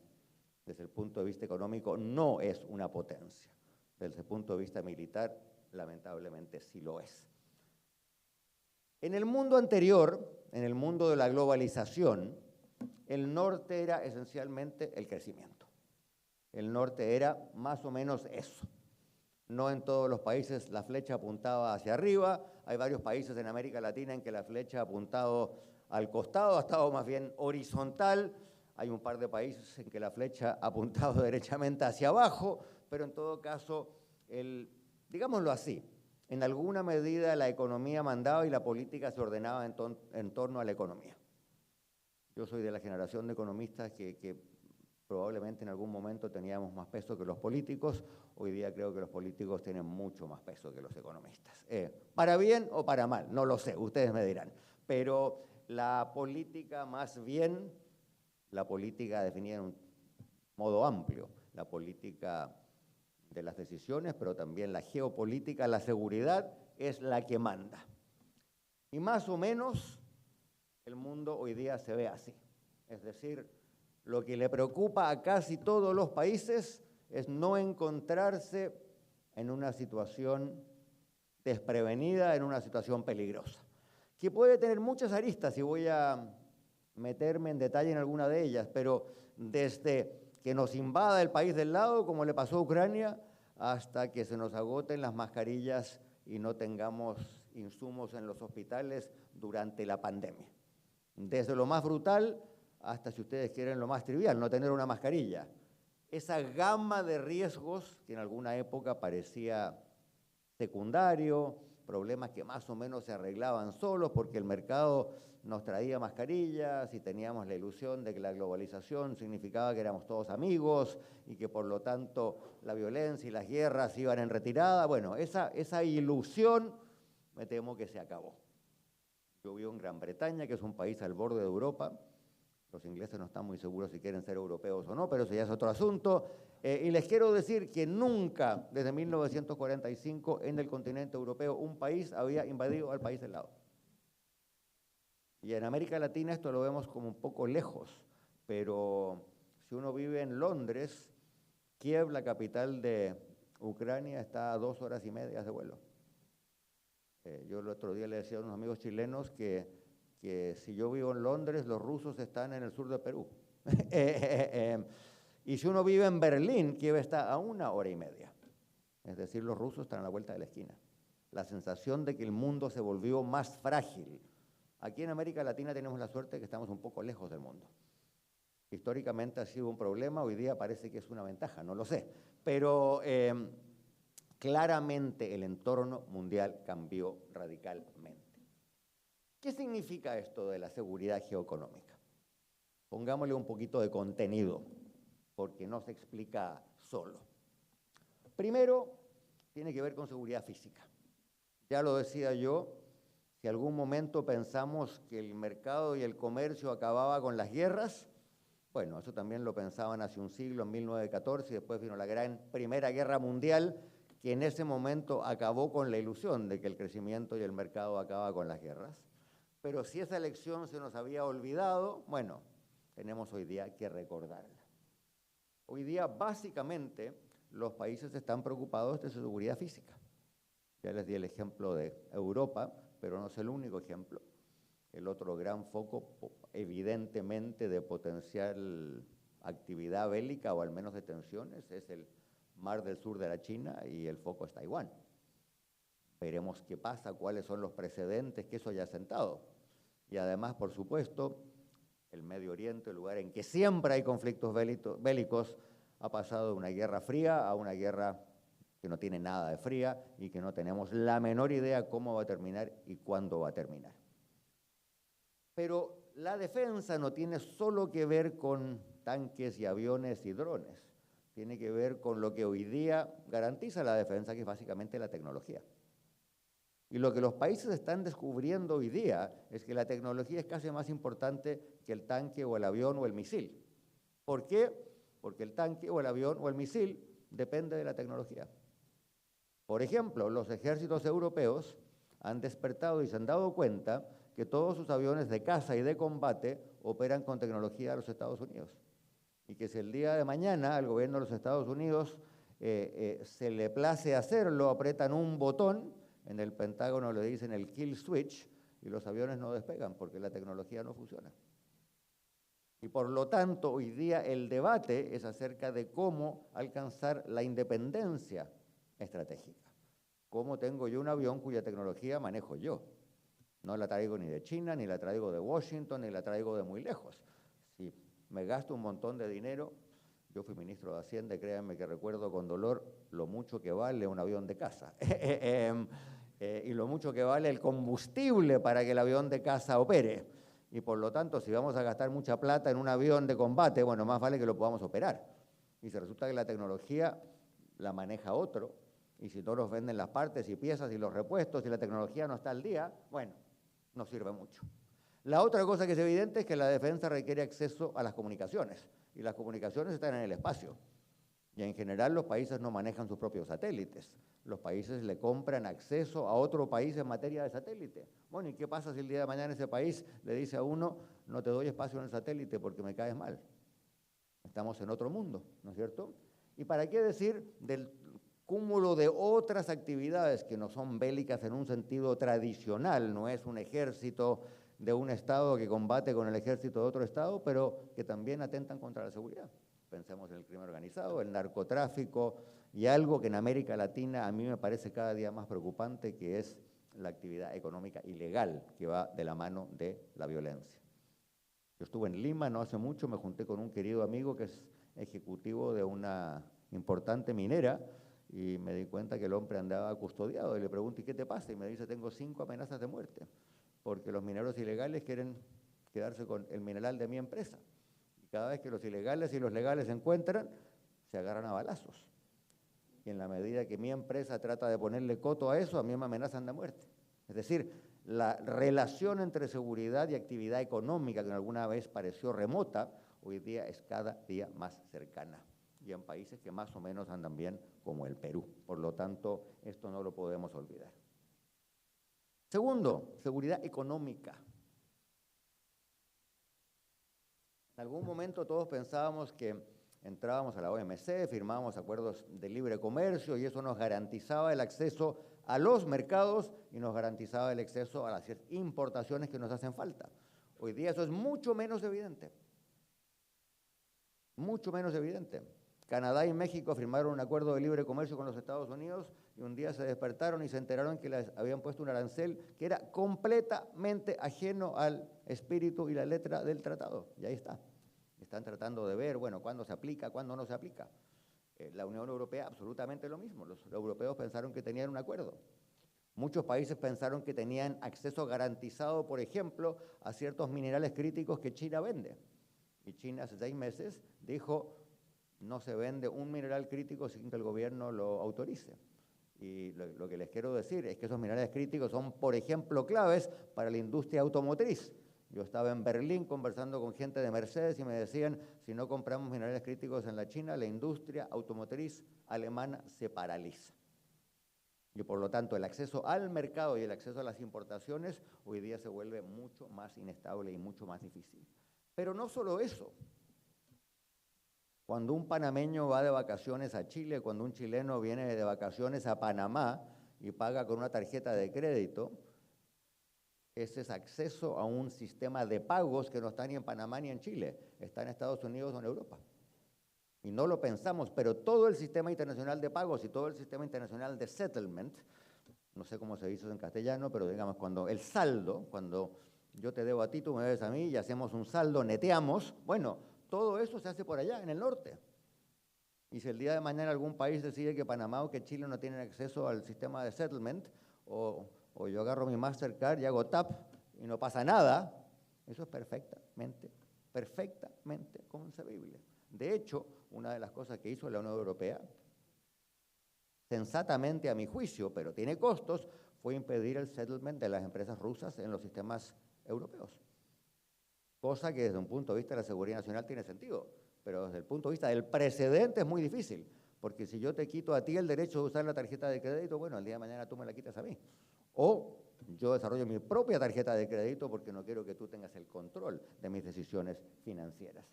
Desde el punto de vista económico no es una potencia. Desde el punto de vista militar, lamentablemente sí lo es. En el mundo anterior, en el mundo de la globalización, el norte era esencialmente el crecimiento. El norte era más o menos eso. No en todos los países la flecha apuntaba hacia arriba. Hay varios países en América Latina en que la flecha ha apuntado al costado, ha estado más bien horizontal. Hay un par de países en que la flecha ha apuntado derechamente hacia abajo, pero en todo caso, digámoslo así, en alguna medida la economía mandaba y la política se ordenaba en torno a la economía. Yo soy de la generación de economistas que probablemente en algún momento teníamos más peso que los políticos. Hoy día creo que los políticos tienen mucho más peso que los economistas. Para bien o para mal, no lo sé, ustedes me dirán. Pero la política más bien, la política definida en un modo amplio, la política de las decisiones, pero también la geopolítica, la seguridad, es la que manda. Y más o menos el mundo hoy día se ve así. Es decir, lo que le preocupa a casi todos los países es no encontrarse en una situación desprevenida, en una situación peligrosa, que puede tener muchas aristas y voy a meterme en detalle en alguna de ellas, pero desde que nos invada el país del lado, como le pasó a Ucrania, hasta que se nos agoten las mascarillas y no tengamos insumos en los hospitales durante la pandemia. Desde lo más brutal hasta, si ustedes quieren, lo más trivial, no tener una mascarilla. Esa gama de riesgos que en alguna época parecía secundario, problemas que más o menos se arreglaban solos porque el mercado nos traía mascarillas y teníamos la ilusión de que la globalización significaba que éramos todos amigos y que por lo tanto la violencia y las guerras iban en retirada. Bueno, esa ilusión me temo que se acabó. Yo vivo en Gran Bretaña, que es un país al borde de Europa, Los ingleses no están muy seguros si quieren ser europeos o no, pero eso ya es otro asunto. Y les quiero decir que nunca, desde 1945, en el continente europeo, un país había invadido al país del lado. Y en América Latina esto lo vemos como un poco lejos, pero si uno vive en Londres, Kiev, la capital de Ucrania, está a 2 horas y media de vuelo. Yo el otro día le decía a unos amigos chilenos que si yo vivo en Londres, los rusos están en el sur de Perú. Y si uno vive en Berlín, Kiev está a 1 hora y media. Es decir, los rusos están a la vuelta de la esquina. La sensación de que el mundo se volvió más frágil. Aquí en América Latina tenemos la suerte de que estamos un poco lejos del mundo. Históricamente ha sido un problema, hoy día parece que es una ventaja, no lo sé. Pero claramente el entorno mundial cambió radicalmente. ¿Qué significa esto de la seguridad geoeconómica? Pongámosle un poquito de contenido, porque no se explica solo. Primero, tiene que ver con seguridad física. Ya lo decía yo, si algún momento pensamos que el mercado y el comercio acababa con las guerras, bueno, eso también lo pensaban hace un siglo, en 1914, y después vino la Primera Guerra Mundial, que en ese momento acabó con la ilusión de que el crecimiento y el mercado acaban con las guerras. Pero si esa lección se nos había olvidado, bueno, tenemos hoy día que recordarla. Hoy día, básicamente, los países están preocupados de su seguridad física. Ya les di el ejemplo de Europa, pero no es el único ejemplo. El otro gran foco, evidentemente, de potencial actividad bélica o al menos de tensiones es el Mar del Sur de la China y el foco es Taiwán. Veremos qué pasa, cuáles son los precedentes que eso haya sentado. Y además, por supuesto, el Medio Oriente, el lugar en que siempre hay conflictos bélicos, ha pasado de una guerra fría a una guerra que no tiene nada de fría y que no tenemos la menor idea cómo va a terminar y cuándo va a terminar. Pero la defensa no tiene solo que ver con tanques y aviones y drones, tiene que ver con lo que hoy día garantiza la defensa, que es básicamente la tecnología. Y lo que los países están descubriendo hoy día es que la tecnología es casi más importante que el tanque o el avión o el misil. ¿Por qué? Porque el tanque o el avión o el misil depende de la tecnología. Por ejemplo, los ejércitos europeos han despertado y se han dado cuenta que todos sus aviones de caza y de combate operan con tecnología de los Estados Unidos. Y que si el día de mañana al gobierno de los Estados Unidos se le place hacerlo, apretan un botón, en el Pentágono le dicen el kill switch, y los aviones no despegan porque la tecnología no funciona. Y por lo tanto, hoy día el debate es acerca de cómo alcanzar la independencia estratégica. ¿Cómo tengo yo un avión cuya tecnología manejo yo? No la traigo ni de China, ni la traigo de Washington, ni la traigo de muy lejos. Si me gasto un montón de dinero, yo fui ministro de Hacienda y créanme que recuerdo con dolor lo mucho que vale un avión de caza. Y lo mucho que vale el combustible para que el avión de caza opere. Y por lo tanto, si vamos a gastar mucha plata en un avión de combate, bueno, más vale que lo podamos operar. Y se resulta que la tecnología la maneja otro, y si no nos venden las partes y piezas y los repuestos y la tecnología no está al día, bueno, no sirve mucho. La otra cosa que es evidente es que la defensa requiere acceso a las comunicaciones, y las comunicaciones están en el espacio. Y en general los países no manejan sus propios satélites. Los países le compran acceso a otro país en materia de satélite. Bueno, ¿y qué pasa si el día de mañana ese país le dice a uno, no te doy espacio en el satélite porque me caes mal? Estamos en otro mundo, ¿no es cierto? ¿Y para qué decir del cúmulo de otras actividades que no son bélicas en un sentido tradicional? No es un ejército de un Estado que combate con el ejército de otro Estado, pero que también atentan contra la seguridad. Pensemos en el crimen organizado, el narcotráfico y algo que en América Latina a mí me parece cada día más preocupante, que es la actividad económica ilegal que va de la mano de la violencia. Yo estuve en Lima no hace mucho, me junté con un querido amigo que es ejecutivo de una importante minera y me di cuenta que el hombre andaba custodiado y le pregunto, ¿y qué te pasa? Y me dice, tengo 5 amenazas de muerte porque los mineros ilegales quieren quedarse con el mineral de mi empresa. Cada vez que los ilegales y los legales se encuentran, se agarran a balazos. Y en la medida que mi empresa trata de ponerle coto a eso, a mí me amenazan de muerte. Es decir, la relación entre seguridad y actividad económica, que alguna vez pareció remota, hoy día es cada día más cercana. Y en países que más o menos andan bien, como el Perú. Por lo tanto, esto no lo podemos olvidar. Segundo, seguridad económica. En algún momento todos pensábamos que entrábamos a la OMC, firmábamos acuerdos de libre comercio y eso nos garantizaba el acceso a los mercados y nos garantizaba el acceso a las importaciones que nos hacen falta. Hoy día eso es mucho menos evidente. Mucho menos evidente. Canadá y México firmaron un acuerdo de libre comercio con los Estados Unidos y un día se despertaron y se enteraron que les habían puesto un arancel que era completamente ajeno al espíritu y la letra del tratado. Y ahí está. Están tratando de ver, bueno, cuándo se aplica, cuándo no se aplica. La Unión Europea absolutamente lo mismo. Los europeos pensaron que tenían un acuerdo. Muchos países pensaron que tenían acceso garantizado, por ejemplo, a ciertos minerales críticos que China vende. Y China hace 6 meses dijo, no se vende un mineral crítico sin que el gobierno lo autorice. Y lo que les quiero decir es que esos minerales críticos son, por ejemplo, claves para la industria automotriz. Yo estaba en Berlín conversando con gente de Mercedes y me decían, si no compramos minerales críticos en la China, la industria automotriz alemana se paraliza. Y por lo tanto, el acceso al mercado y el acceso a las importaciones hoy día se vuelve mucho más inestable y mucho más difícil. Pero no solo eso. Cuando un panameño va de vacaciones a Chile, cuando un chileno viene de vacaciones a Panamá y paga con una tarjeta de crédito, ese es acceso a un sistema de pagos que no está ni en Panamá ni en Chile, está en Estados Unidos o en Europa. Y no lo pensamos, pero todo el sistema internacional de pagos y todo el sistema internacional de settlement, no sé cómo se dice en castellano, pero digamos, cuando el saldo, cuando yo te debo a ti, tú me debes a mí y hacemos un saldo, neteamos, bueno, todo eso se hace por allá, en el norte. Y si el día de mañana algún país decide que Panamá o que Chile no tienen acceso al sistema de settlement, o yo agarro mi Mastercard y hago tap y no pasa nada, eso es perfectamente concebible. De hecho, una de las cosas que hizo la Unión Europea, sensatamente a mi juicio, pero tiene costos, fue impedir el settlement de las empresas rusas en los sistemas europeos. Cosa que desde un punto de vista de la seguridad nacional tiene sentido, pero desde el punto de vista del precedente es muy difícil, porque si yo te quito a ti el derecho de usar la tarjeta de crédito, bueno, el día de mañana tú me la quitas a mí. O yo desarrollo mi propia tarjeta de crédito porque no quiero que tú tengas el control de mis decisiones financieras.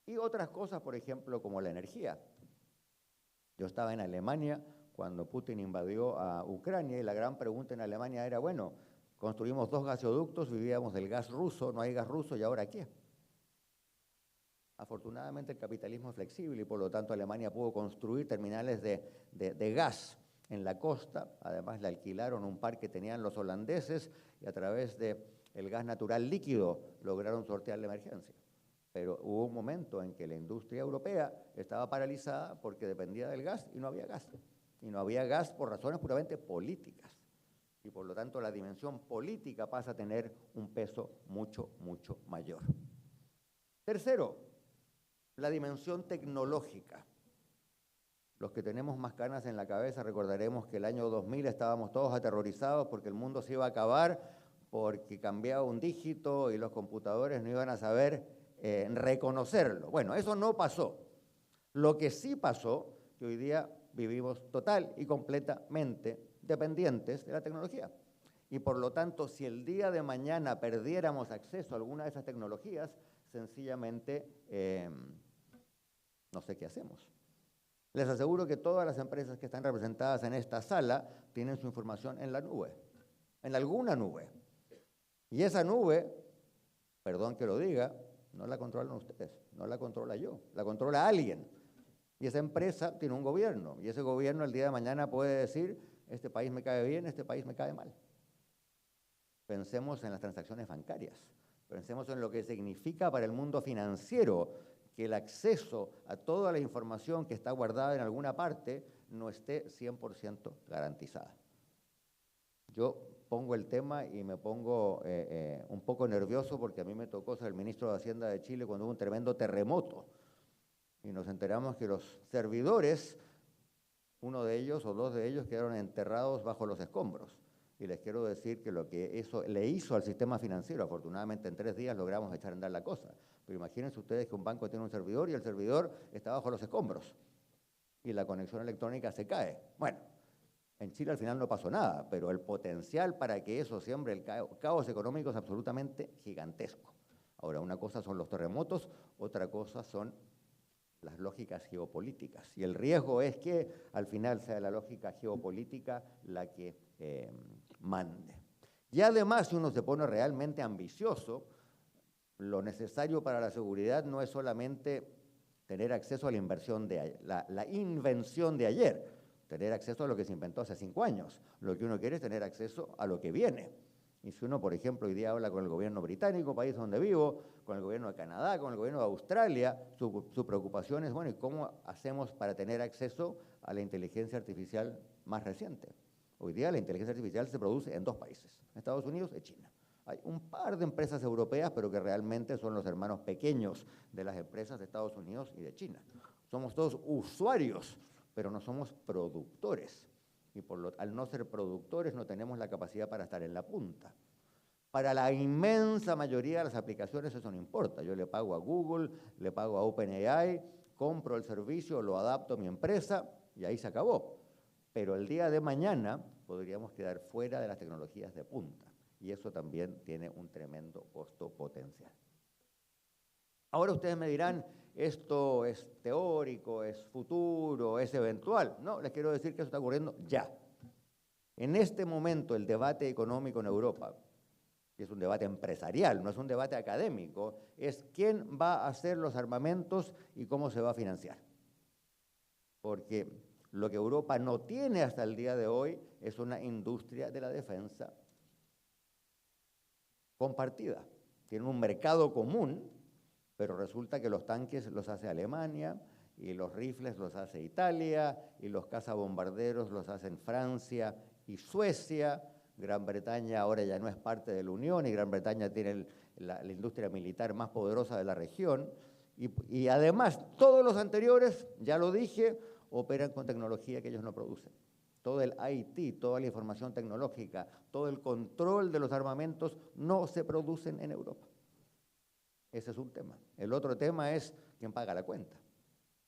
Y otras cosas, por ejemplo, como la energía. Yo estaba en Alemania cuando Putin invadió a Ucrania y la gran pregunta en Alemania era, bueno, construimos 2 gasoductos, vivíamos del gas ruso, no hay gas ruso, ¿y ahora qué? Afortunadamente el capitalismo es flexible y por lo tanto Alemania pudo construir terminales de gas en la costa, además le alquilaron un par que tenían los holandeses y a través del gas natural líquido lograron sortear la emergencia. Pero hubo un momento en que la industria europea estaba paralizada porque dependía del gas y no había gas. Y no había gas por razones puramente políticas. Y por lo tanto la dimensión política pasa a tener un peso mucho, mucho mayor. Tercero, la dimensión tecnológica. Los que tenemos más canas en la cabeza recordaremos que el año 2000 estábamos todos aterrorizados porque el mundo se iba a acabar, porque cambiaba un dígito y los computadores no iban a saber reconocerlo. Bueno, eso no pasó. Lo que sí pasó, que hoy día vivimos total y completamente dependientes de la tecnología. Y por lo tanto, si el día de mañana perdiéramos acceso a alguna de esas tecnologías, sencillamente no sé qué hacemos. Les aseguro que todas las empresas que están representadas en esta sala tienen su información en la nube, en alguna nube. Y esa nube, perdón que lo diga, no la controlan ustedes, no la controla yo, la controla alguien. Y esa empresa tiene un gobierno, y ese gobierno el día de mañana puede decir, este país me cae bien, este país me cae mal. Pensemos en las transacciones bancarias, pensemos en lo que significa para el mundo financiero que el acceso a toda la información que está guardada en alguna parte no esté 100% garantizada. Yo pongo el tema y me pongo un poco nervioso porque a mí me tocó ser el ministro de Hacienda de Chile cuando hubo un tremendo terremoto y nos enteramos que los servidores, uno de ellos o 2 de ellos quedaron enterrados bajo los escombros. Y les quiero decir que lo que eso le hizo al sistema financiero, afortunadamente en 3 días logramos echar a andar la cosa. Pero imagínense ustedes que un banco tiene un servidor y el servidor está bajo los escombros y la conexión electrónica se cae. Bueno, en Chile al final no pasó nada, pero el potencial para que eso siembre el caos económico es absolutamente gigantesco. Ahora, una cosa son los terremotos, otra cosa son las lógicas geopolíticas. Y el riesgo es que al final sea la lógica geopolítica la que mande. Y además, si uno se pone realmente ambicioso, lo necesario para la seguridad no es solamente tener acceso a la invención de ayer, tener acceso a lo que se inventó hace 5 años. Lo que uno quiere es tener acceso a lo que viene. Y si uno, por ejemplo, hoy día habla con el gobierno británico, país donde vivo, con el gobierno de Canadá, con el gobierno de Australia, su preocupación es, bueno, ¿y cómo hacemos para tener acceso a la inteligencia artificial más reciente? Hoy día la inteligencia artificial se produce en 2 países, Estados Unidos y China. Hay un par de empresas europeas, pero que realmente son los hermanos pequeños de las empresas de Estados Unidos y de China. Somos todos usuarios, pero no somos productores. Y al no ser productores no tenemos la capacidad para estar en la punta. Para la inmensa mayoría de las aplicaciones eso no importa. Yo le pago a Google, le pago a OpenAI, compro el servicio, lo adapto a mi empresa y ahí se acabó. Pero el día de mañana podríamos quedar fuera de las tecnologías de punta. Y eso también tiene un tremendo costo potencial. Ahora ustedes me dirán, esto es teórico, es futuro, es eventual. No, les quiero decir que eso está ocurriendo ya. En este momento el debate económico en Europa, que es un debate empresarial, no es un debate académico, es quién va a hacer los armamentos y cómo se va a financiar. Porque lo que Europa no tiene hasta el día de hoy es una industria de la defensa compartida. Tienen un mercado común, pero resulta que los tanques los hace Alemania, y los rifles los hace Italia, y los cazabombarderos los hacen Francia y Suecia. Gran Bretaña ahora ya no es parte de la Unión, y Gran Bretaña tiene la industria militar más poderosa de la región. Y además, todos los anteriores, ya lo dije, operan con tecnología que ellos no producen. Todo el IT, toda la información tecnológica, todo el control de los armamentos no se producen en Europa. Ese es un tema. El otro tema es quién paga la cuenta.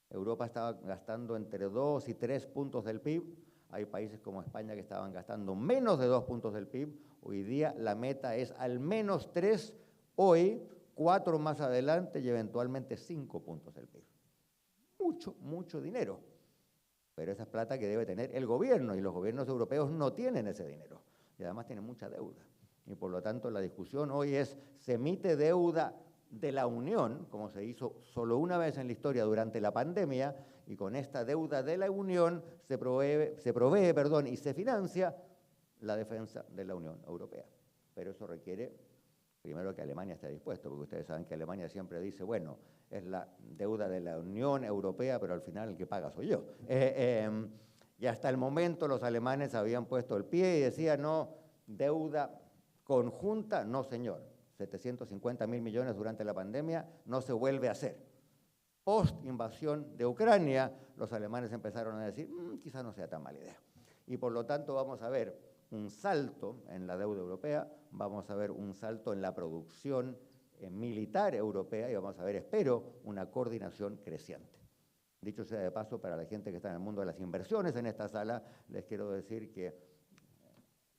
Europa estaba gastando entre 2 y 3 puntos del PIB. Hay países como España que estaban gastando menos de 2 puntos del PIB. Hoy día la meta es al menos 3, hoy 4 más adelante y eventualmente 5 puntos del PIB. Mucho, mucho dinero. Pero esa es plata que debe tener el gobierno, y los gobiernos europeos no tienen ese dinero. Y además tienen mucha deuda. Y por lo tanto la discusión hoy es, ¿se emite deuda de la Unión, como se hizo solo una vez en la historia durante la pandemia, y con esta deuda de la Unión se provee y se financia la defensa de la Unión Europea? Pero eso requiere, primero, que Alemania esté dispuesto, porque ustedes saben que Alemania siempre dice, bueno, es la deuda de la Unión Europea, pero al final el que paga soy yo. Y hasta el momento los alemanes habían puesto el pie y decían, no, deuda conjunta, no señor. 750.000 millones durante la pandemia no se vuelve a hacer. Post-invasión de Ucrania, los alemanes empezaron a decir, quizás no sea tan mala idea. Y por lo tanto vamos a ver un salto en la deuda europea, vamos a ver un salto en la producción militar europea, y vamos a ver, espero, una coordinación creciente. Dicho sea de paso, para la gente que está en el mundo de las inversiones en esta sala, les quiero decir que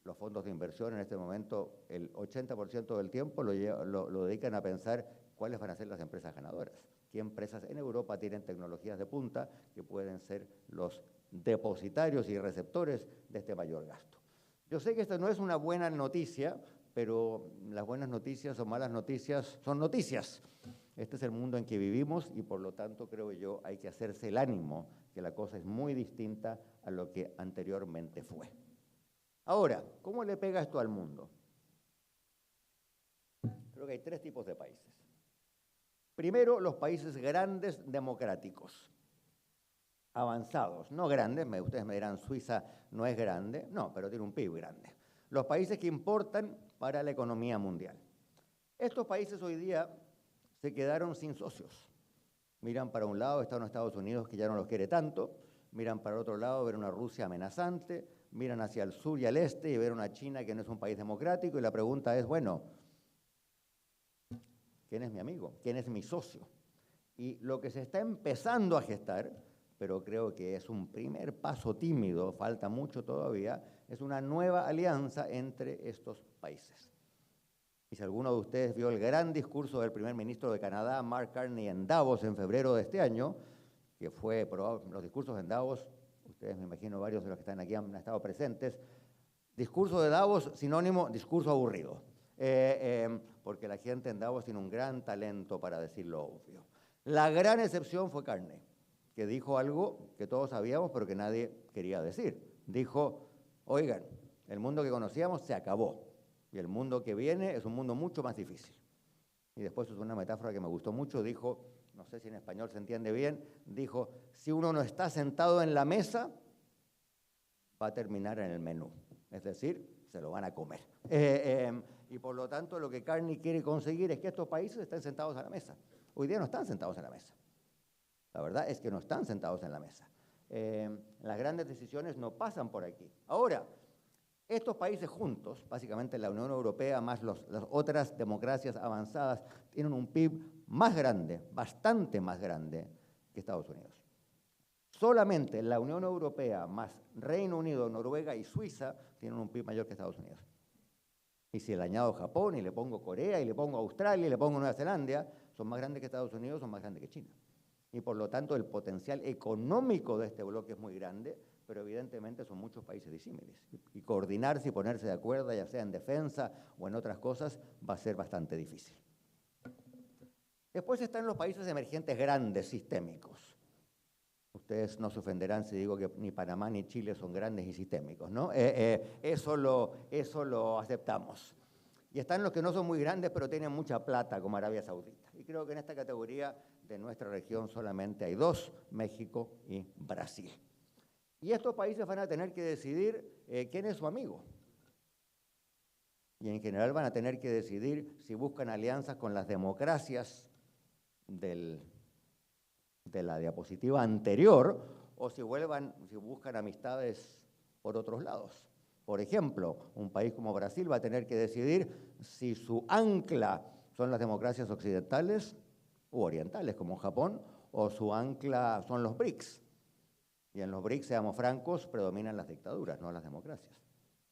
los fondos de inversión en este momento, el 80% del tiempo lo dedican a pensar cuáles van a ser las empresas ganadoras. ¿Qué empresas en Europa tienen tecnologías de punta que pueden ser los depositarios y receptores de este mayor gasto? Yo sé que esta no es una buena noticia, pero las buenas noticias o malas noticias son noticias. Este es el mundo en que vivimos y por lo tanto creo yo hay que hacerse el ánimo que la cosa es muy distinta a lo que anteriormente fue. Ahora, ¿cómo le pega esto al mundo? Creo que hay 3 tipos de países. Primero, los países grandes democráticos, avanzados, no grandes, ustedes me dirán, Suiza no es grande, no, pero tiene un PIB grande. Los países que importan para la economía mundial. Estos países hoy día se quedaron sin socios. Miran para un lado, están los Estados Unidos, que ya no los quiere tanto, miran para el otro lado, ven una Rusia amenazante, miran hacia el sur y al este y ven una China que no es un país democrático, y la pregunta es, bueno, ¿quién es mi amigo? ¿Quién es mi socio? Y lo que se está empezando a gestar, pero creo que es un primer paso tímido, falta mucho todavía, es una nueva alianza entre estos países. Y si alguno de ustedes vio el gran discurso del primer ministro de Canadá, Mark Carney, en Davos en febrero de este año, que fue los discursos en Davos, ustedes me imagino varios de los que están aquí han estado presentes, discurso de Davos sinónimo discurso aburrido, porque la gente en Davos tiene un gran talento para decir lo obvio. La gran excepción fue Carney, que dijo algo que todos sabíamos pero que nadie quería decir. Dijo, oigan, el mundo que conocíamos se acabó y el mundo que viene es un mundo mucho más difícil. Y después usó una metáfora que me gustó mucho, dijo, no sé si en español se entiende bien, dijo, si uno no está sentado en la mesa, va a terminar en el menú, es decir, se lo van a comer. Y por lo tanto lo que Carney quiere conseguir es que estos países estén sentados a la mesa. Hoy día no están sentados en la mesa. La verdad es que no están sentados en la mesa. Las grandes decisiones no pasan por aquí. Ahora, estos países juntos, básicamente la Unión Europea más las otras democracias avanzadas, tienen un PIB más grande, bastante más grande que Estados Unidos. Solamente la Unión Europea más Reino Unido, Noruega y Suiza tienen un PIB mayor que Estados Unidos. Y si le añado Japón, y le pongo Corea, y le pongo Australia, y le pongo Nueva Zelanda, son más grandes que Estados Unidos, son más grandes que China. Y por lo tanto el potencial económico de este bloque es muy grande, pero evidentemente son muchos países disímiles. Y coordinarse y ponerse de acuerdo, ya sea en defensa o en otras cosas, va a ser bastante difícil. Después están los países emergentes grandes, sistémicos. Ustedes no se ofenderán si digo que ni Panamá ni Chile son grandes y sistémicos, ¿no? Eso lo aceptamos. Y están los que no son muy grandes, pero tienen mucha plata, como Arabia Saudita. Y creo que en esta categoría de nuestra región solamente hay dos, México y Brasil. Y estos países van a tener que decidir quién es su amigo. Y en general van a tener que decidir si buscan alianzas con las democracias de la diapositiva anterior o si buscan amistades por otros lados. Por ejemplo, un país como Brasil va a tener que decidir si su ancla son las democracias occidentales u orientales, como Japón, o su ancla son los BRICS. Y en los BRICS, seamos francos, predominan las dictaduras, no las democracias.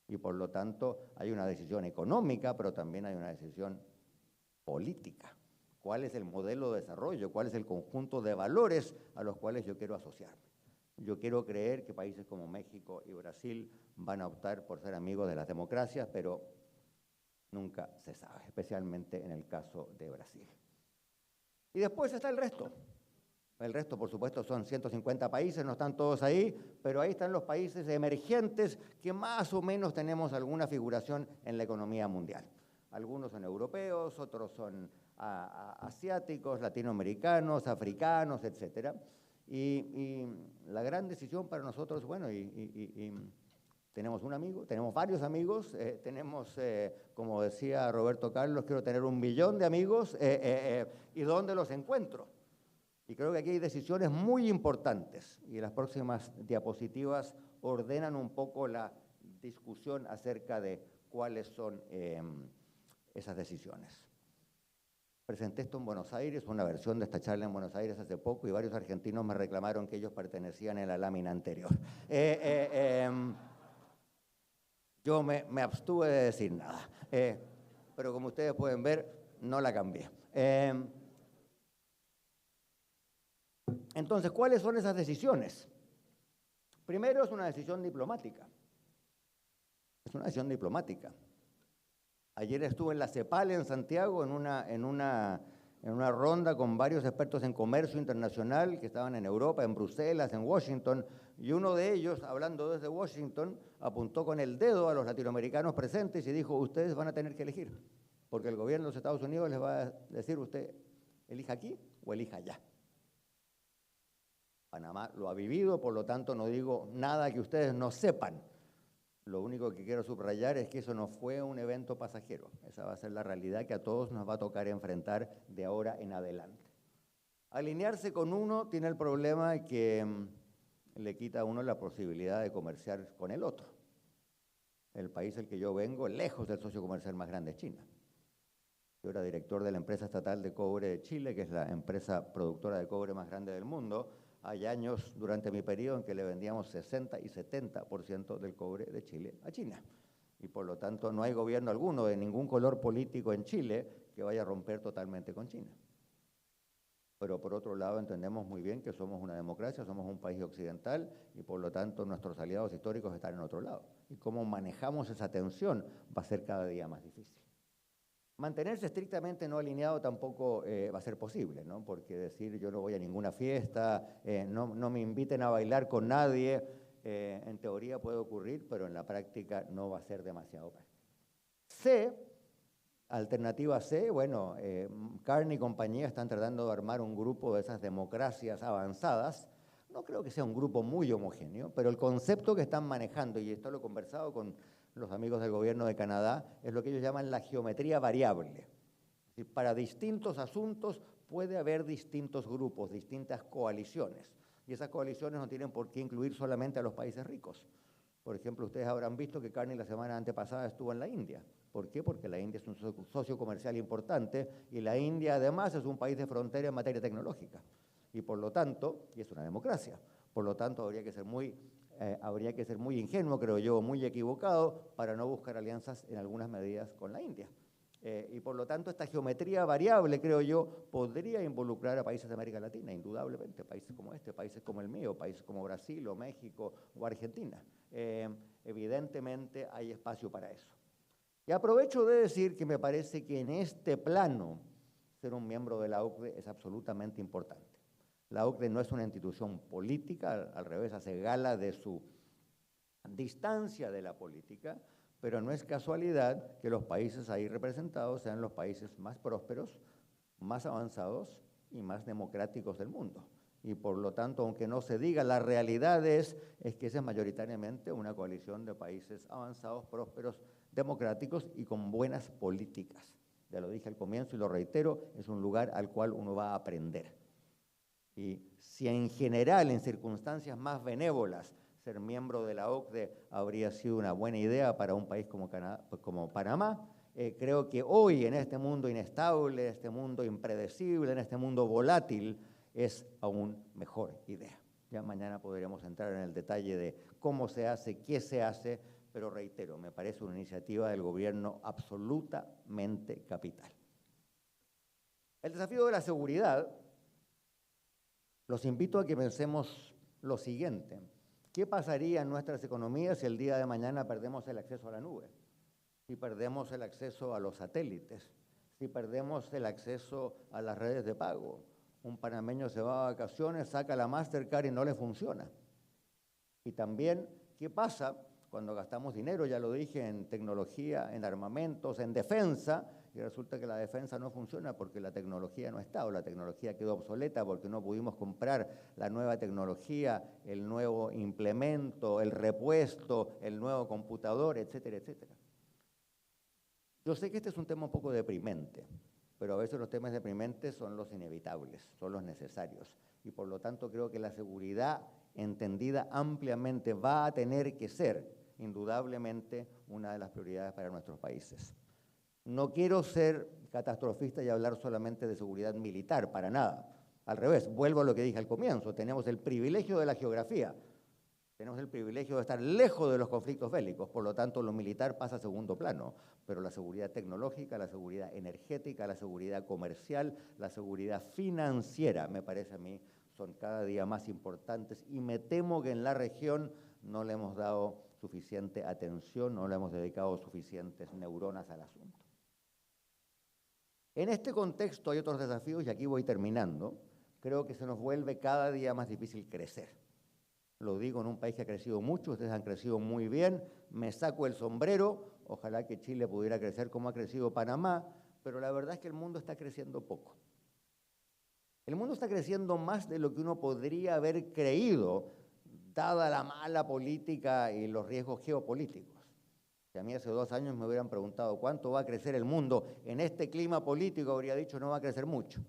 Y por lo tanto hay una decisión económica, pero también hay una decisión política. ¿Cuál es el modelo de desarrollo? ¿Cuál es el conjunto de valores a los cuales yo quiero asociarme? Yo quiero creer que países como México y Brasil van a optar por ser amigos de las democracias, pero nunca se sabe, especialmente en el caso de Brasil. Y después está el resto. El resto, por supuesto, son 150 países, no están todos ahí, pero ahí están los países emergentes que más o menos tenemos alguna figuración en la economía mundial. Algunos son europeos, otros son asiáticos, latinoamericanos, africanos, etc. Y la gran decisión para nosotros, bueno, tenemos un amigo, tenemos varios amigos, tenemos, como decía Roberto Carlos, quiero tener 1 millón de amigos, ¿y dónde los encuentro? Y creo que aquí hay decisiones muy importantes y las próximas diapositivas ordenan un poco la discusión acerca de cuáles son esas decisiones. Presenté esto en Buenos Aires, una versión de esta charla en Buenos Aires hace poco y varios argentinos me reclamaron que ellos pertenecían a la lámina anterior. Yo me abstuve de decir nada, pero como ustedes pueden ver, no la cambié. Entonces, ¿cuáles son esas decisiones? Primero, es una decisión diplomática. Es una decisión diplomática. Ayer estuve en la CEPAL en Santiago en una ronda con varios expertos en comercio internacional que estaban en Europa, en Bruselas, en Washington, y uno de ellos, hablando desde Washington, apuntó con el dedo a los latinoamericanos presentes y dijo, ustedes van a tener que elegir, porque el gobierno de los Estados Unidos les va a decir, usted elija aquí o elija allá. Panamá lo ha vivido, por lo tanto no digo nada que ustedes no sepan. Lo único que quiero subrayar es que eso no fue un evento pasajero. Esa va a ser la realidad que a todos nos va a tocar enfrentar de ahora en adelante. Alinearse con uno tiene el problema que le quita a uno la posibilidad de comerciar con el otro. El país del que yo vengo, lejos del socio comercial más grande, es China. Yo era director de la empresa estatal de cobre de Chile, que es la empresa productora de cobre más grande del mundo. Hay años durante mi periodo en que le vendíamos 60 y 70% del cobre de Chile a China. Y por lo tanto no hay gobierno alguno de ningún color político en Chile que vaya a romper totalmente con China. Pero por otro lado entendemos muy bien que somos una democracia, somos un país occidental y por lo tanto nuestros aliados históricos están en otro lado. Y cómo manejamos esa tensión va a ser cada día más difícil. Mantenerse estrictamente no alineado tampoco va a ser posible, ¿no? Porque decir yo no voy a ninguna fiesta, no me inviten a bailar con nadie, en teoría puede ocurrir, pero en la práctica no va a ser demasiado práctico. Alternativa C, bueno, Carney y compañía están tratando de armar un grupo de esas democracias avanzadas. No creo que sea un grupo muy homogéneo, pero el concepto que están manejando, y esto lo he conversado con los amigos del gobierno de Canadá, es lo que ellos llaman la geometría variable. Es decir, para distintos asuntos puede haber distintos grupos, distintas coaliciones. Y esas coaliciones no tienen por qué incluir solamente a los países ricos. Por ejemplo, ustedes habrán visto que Carney la semana antepasada estuvo en la India. ¿Por qué? Porque la India es un socio comercial importante y la India además es un país de frontera en materia tecnológica. Y por lo tanto, y es una democracia, por lo tanto habría que ser muy ingenuo, creo yo, muy equivocado para no buscar alianzas en algunas medidas con la India. Y por lo tanto esta geometría variable, creo yo, podría involucrar a países de América Latina, indudablemente, países como este, países como el mío, países como Brasil o México o Argentina. Evidentemente hay espacio para eso. Y aprovecho de decir que me parece que en este plano ser un miembro de la OCDE es absolutamente importante. La OCDE no es una institución política, al revés, hace gala de su distancia de la política, pero no es casualidad que los países ahí representados sean los países más prósperos, más avanzados y más democráticos del mundo. Y por lo tanto, aunque no se diga, la realidad es que esa es mayoritariamente una coalición de países avanzados, prósperos, democráticos y con buenas políticas. Ya lo dije al comienzo y lo reitero, es un lugar al cual uno va a aprender. Y si en general, en circunstancias más benévolas, ser miembro de la OCDE habría sido una buena idea para un país como Panamá, creo que hoy en este mundo inestable, en este mundo impredecible, en este mundo volátil, es aún mejor idea. Ya mañana podríamos entrar en el detalle de cómo se hace, qué se hace, pero reitero, me parece una iniciativa del gobierno absolutamente capital. El desafío de la seguridad, los invito a que pensemos lo siguiente. ¿Qué pasaría en nuestras economías si el día de mañana perdemos el acceso a la nube? Si perdemos el acceso a los satélites, si perdemos el acceso a las redes de pago. Un panameño se va a vacaciones, saca la Mastercard y no le funciona. Y también, ¿qué pasa cuando gastamos dinero, ya lo dije, en tecnología, en armamentos, en defensa, y resulta que la defensa no funciona porque la tecnología no está, o la tecnología quedó obsoleta porque no pudimos comprar la nueva tecnología, el nuevo implemento, el repuesto, el nuevo computador, etcétera, etcétera? Yo sé que este es un tema un poco deprimente, pero a veces los temas deprimentes son los inevitables, son los necesarios. Y por lo tanto creo que la seguridad entendida ampliamente va a tener que ser indudablemente una de las prioridades para nuestros países. No quiero ser catastrofista y hablar solamente de seguridad militar, para nada. Al revés, vuelvo a lo que dije al comienzo, tenemos el privilegio de la geografía, tenemos el privilegio de estar lejos de los conflictos bélicos, por lo tanto lo militar pasa a segundo plano, pero la seguridad tecnológica, la seguridad energética, la seguridad comercial, la seguridad financiera, me parece a mí, son cada día más importantes y me temo que en la región no le hemos dado suficiente atención, no le hemos dedicado suficientes neuronas al asunto. En este contexto hay otros desafíos y aquí voy terminando. Creo que se nos vuelve cada día más difícil crecer. Lo digo en un país que ha crecido mucho, ustedes han crecido muy bien, me saco el sombrero, ojalá que Chile pudiera crecer como ha crecido Panamá, pero la verdad es que el mundo está creciendo poco. El mundo está creciendo más de lo que uno podría haber creído, dada la mala política y los riesgos geopolíticos. Si a mí hace 2 años me hubieran preguntado cuánto va a crecer el mundo en este clima político, habría dicho no va a crecer mucho.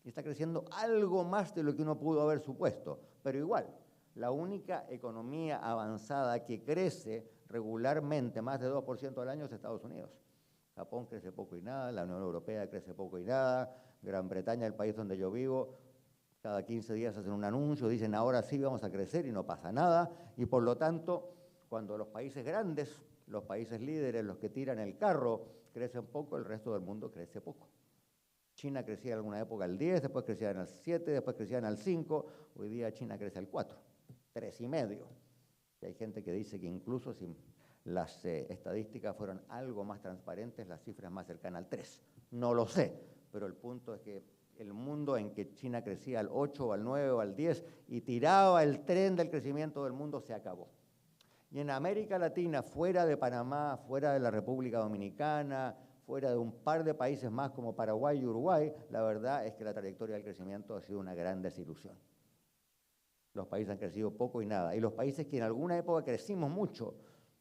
Y está creciendo algo más de lo que uno pudo haber supuesto, pero igual, la única economía avanzada que crece regularmente más de 2% al año es Estados Unidos. Japón crece poco y nada, la Unión Europea crece poco y nada, Gran Bretaña, el país donde yo vivo, cada 15 días hacen un anuncio, dicen ahora sí vamos a crecer y no pasa nada. Y por lo tanto, cuando los países grandes, los países líderes, los que tiran el carro, crecen poco, el resto del mundo crece poco. China crecía en alguna época al 10, después crecían al 7, después crecían al 5, hoy día China crece al 4, 3,5. Y hay gente que dice que incluso si las estadísticas fueron algo más transparentes, las cifras más cercanas al 3. No lo sé, pero el punto es que el mundo en que China crecía al 8 o al 9 o al 10 y tiraba el tren del crecimiento del mundo se acabó. Y en América Latina, fuera de Panamá, fuera de la República Dominicana, fuera de un par de países más como Paraguay y Uruguay, la verdad es que la trayectoria del crecimiento ha sido una gran desilusión. Los países han crecido poco y nada. Y los países que en alguna época crecimos mucho,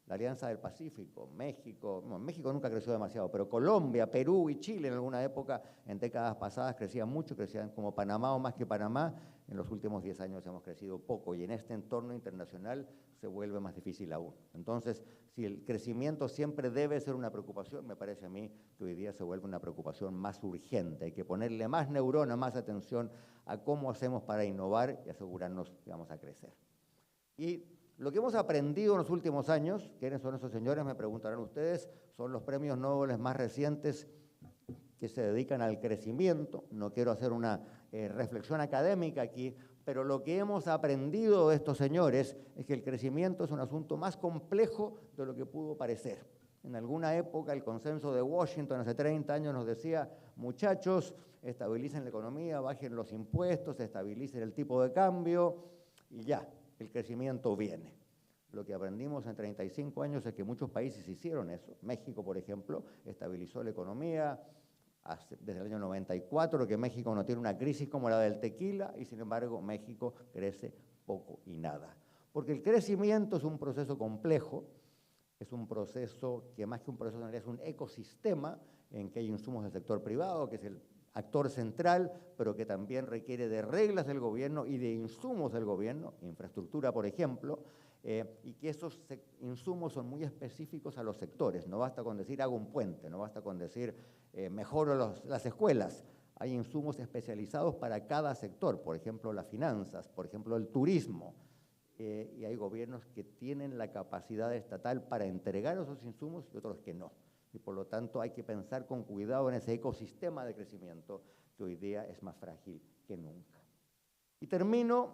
la Alianza del Pacífico, México, bueno, México nunca creció demasiado, pero Colombia, Perú y Chile en alguna época, en décadas pasadas, crecían mucho, crecían como Panamá o más que Panamá. En los últimos 10 años hemos crecido poco y en este entorno internacional se vuelve más difícil aún. Entonces, si el crecimiento siempre debe ser una preocupación, me parece a mí que hoy día se vuelve una preocupación más urgente. Hay que ponerle más neurona, más atención a cómo hacemos para innovar y asegurarnos que vamos a crecer. Y lo que hemos aprendido en los últimos años, ¿quiénes son esos señores? Me preguntarán ustedes, son los premios Nobel más recientes que se dedican al crecimiento. No quiero hacer una reflexión académica aquí, pero lo que hemos aprendido de estos señores es que el crecimiento es un asunto más complejo de lo que pudo parecer. En alguna época el consenso de Washington hace 30 años nos decía, muchachos, estabilicen la economía, bajen los impuestos, estabilicen el tipo de cambio y ya, el crecimiento viene. Lo que aprendimos en 35 años es que muchos países hicieron eso. México, por ejemplo, estabilizó la economía desde el año 94, que México no tiene una crisis como la del tequila y sin embargo México crece poco y nada. Porque el crecimiento es un proceso complejo, es un proceso que más que un proceso es un ecosistema en que hay insumos del sector privado, que es el actor central, pero que también requiere de reglas del gobierno y de insumos del gobierno, infraestructura, por ejemplo, y que esos insumos son muy específicos a los sectores. No basta con decir hago un puente, no basta con decir mejoro las escuelas. Hay insumos especializados para cada sector, por ejemplo, las finanzas, por ejemplo, el turismo. Y hay gobiernos que tienen la capacidad estatal para entregar esos insumos y otros que no. Y por lo tanto hay que pensar con cuidado en ese ecosistema de crecimiento que hoy día es más frágil que nunca. Y termino,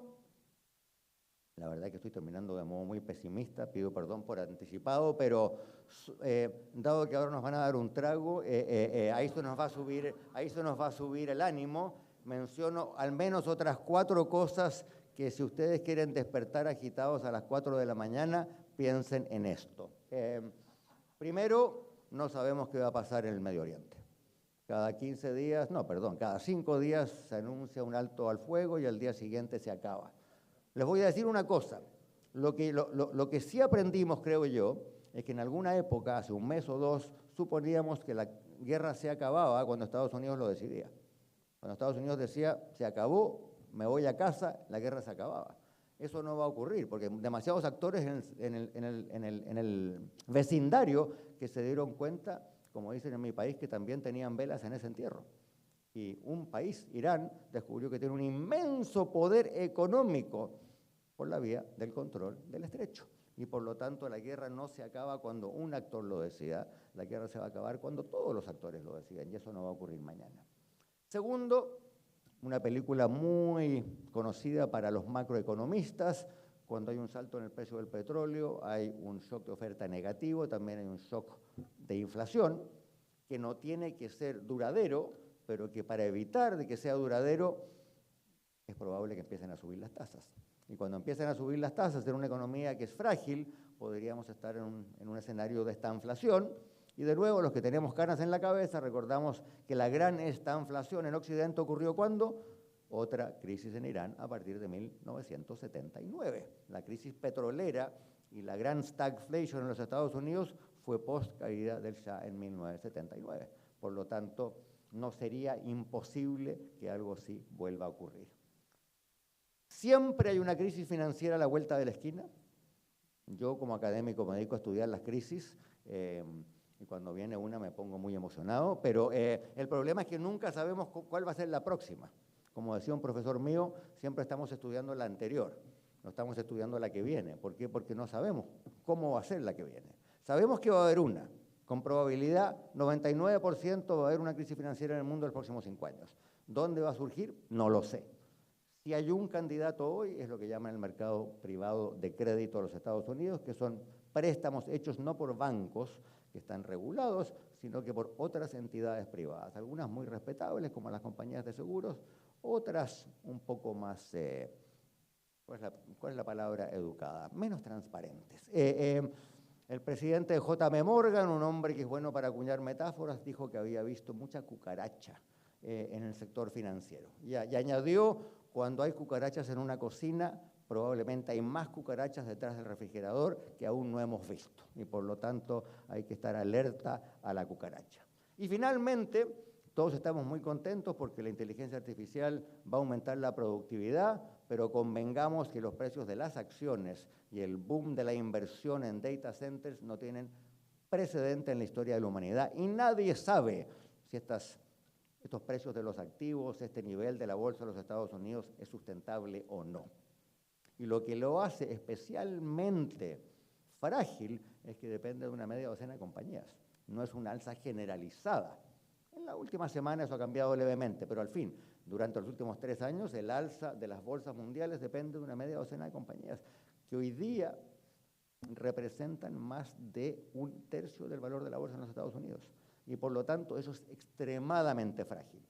la verdad que estoy terminando de modo muy pesimista, pido perdón por anticipado, pero dado que ahora nos van a dar un trago, ahí se nos va a subir el ánimo, menciono al menos otras 4 cosas que si ustedes quieren despertar agitados a las 4 de la mañana, piensen en esto. Primero, no sabemos qué va a pasar en el Medio Oriente. Cada 5 días se anuncia un alto al fuego y al día siguiente se acaba. Les voy a decir una cosa, lo que sí aprendimos, creo yo, es que en alguna época, hace un mes o 2, suponíamos que la guerra se acababa cuando Estados Unidos lo decidía. Cuando Estados Unidos decía, se acabó, me voy a casa, la guerra se acababa. Eso no va a ocurrir, porque demasiados actores en el vecindario que se dieron cuenta, como dicen en mi país, que también tenían velas en ese entierro. Y un país, Irán, descubrió que tiene un inmenso poder económico por la vía del control del estrecho. Y por lo tanto la guerra no se acaba cuando un actor lo decida, la guerra se va a acabar cuando todos los actores lo decidan, y eso no va a ocurrir mañana. Segundo, una película muy conocida para los macroeconomistas, cuando hay un salto en el precio del petróleo, hay un shock de oferta negativo, también hay un shock de inflación, que no tiene que ser duradero, pero que para evitar de que sea duradero, es probable que empiecen a subir las tasas. Y cuando empiecen a subir las tasas en una economía que es frágil, podríamos estar en un escenario de estanflación. Y de nuevo, los que tenemos canas en la cabeza, recordamos que la gran estanflación en Occidente ocurrió ¿cuándo? Otra crisis en Irán a partir de 1979. La crisis petrolera y la gran stagflation en los Estados Unidos fue post caída del Shah en 1979. Por lo tanto, no sería imposible que algo así vuelva a ocurrir. Siempre hay una crisis financiera a la vuelta de la esquina. Yo como académico me dedico a estudiar las crisis y cuando viene una me pongo muy emocionado, pero el problema es que nunca sabemos cuál va a ser la próxima. Como decía un profesor mío, siempre estamos estudiando la anterior, no estamos estudiando la que viene. ¿Por qué? Porque no sabemos cómo va a ser la que viene. Sabemos que va a haber una, con probabilidad 99% va a haber una crisis financiera en el mundo en los próximos 5 años. ¿Dónde va a surgir? No lo sé. Si hay un candidato hoy, es lo que llaman el mercado privado de crédito de los Estados Unidos, que son préstamos hechos no por bancos que están regulados, sino que por otras entidades privadas, algunas muy respetables como las compañías de seguros, otras un poco más, ¿cuál es la palabra educada? Menos transparentes. El presidente de J.M. Morgan, un hombre que es bueno para acuñar metáforas, dijo que había visto mucha cucaracha en el sector financiero. Y añadió, cuando hay cucarachas en una cocina, probablemente hay más cucarachas detrás del refrigerador que aún no hemos visto. Y por lo tanto hay que estar alerta a la cucaracha. Y finalmente, todos estamos muy contentos porque la inteligencia artificial va a aumentar la productividad, pero convengamos que los precios de las acciones y el boom de la inversión en data centers no tienen precedente en la historia de la humanidad. Y nadie sabe si estos precios de los activos, este nivel de la bolsa de los Estados Unidos es sustentable o no. Y lo que lo hace especialmente frágil es que depende de una media docena de compañías. No es una alza generalizada. En la última semana eso ha cambiado levemente, pero al fin, durante los últimos 3 años, el alza de las bolsas mundiales depende de una media docena de compañías que hoy día representan más de 1/3 del valor de la bolsa en los Estados Unidos. Y por lo tanto, eso es extremadamente frágil.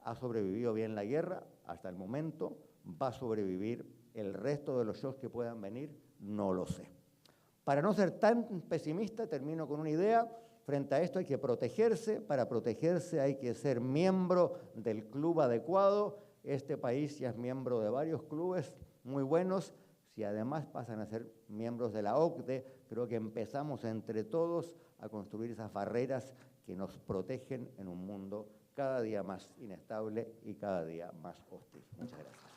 Ha sobrevivido bien la guerra hasta el momento, va a sobrevivir el resto de los shocks que puedan venir, no lo sé. Para no ser tan pesimista, termino con una idea. Frente a esto hay que protegerse. Para protegerse hay que ser miembro del club adecuado. Este país ya es miembro de varios clubes muy buenos. Si además pasan a ser miembros de la OCDE, creo que empezamos entre todos a construir esas barreras que nos protegen en un mundo cada día más inestable y cada día más hostil. Muchas gracias.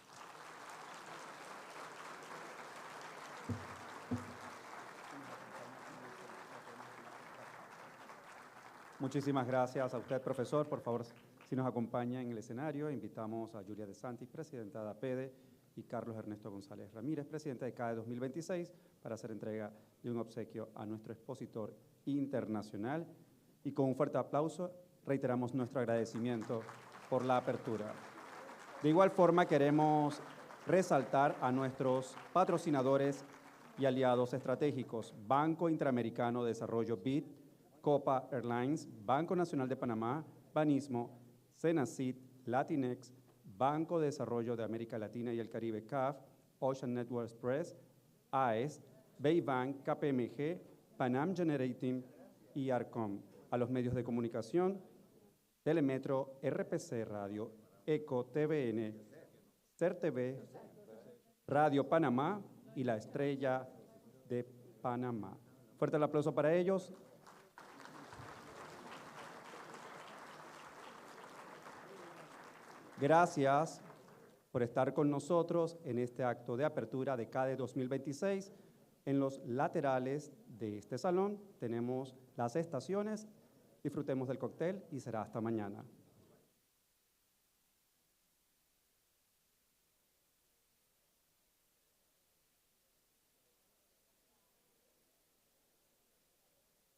Muchísimas gracias a usted, profesor. Por favor, si nos acompaña en el escenario, invitamos a Julia De Santis, presidenta de APEDE, y Carlos Ernesto González Ramírez, presidente de CADE 2026, para hacer entrega de un obsequio a nuestro expositor internacional. Y con un fuerte aplauso reiteramos nuestro agradecimiento por la apertura. De igual forma, queremos resaltar a nuestros patrocinadores y aliados estratégicos: Banco Interamericano de Desarrollo BID, Copa Airlines, Banco Nacional de Panamá, Banismo, Senacid, Latinex, Banco de Desarrollo de América Latina y el Caribe CAF, Ocean Network Express, AES, Baybank, KPMG, Panam Generating y Arcom. A los medios de comunicación, Telemetro, RPC Radio, ECO, TVN, CERTV, Radio Panamá y La Estrella de Panamá. Fuerte el aplauso para ellos. Gracias por estar con nosotros en este acto de apertura de CADE 2026. En los laterales de este salón tenemos las estaciones. Disfrutemos del cóctel y será hasta mañana.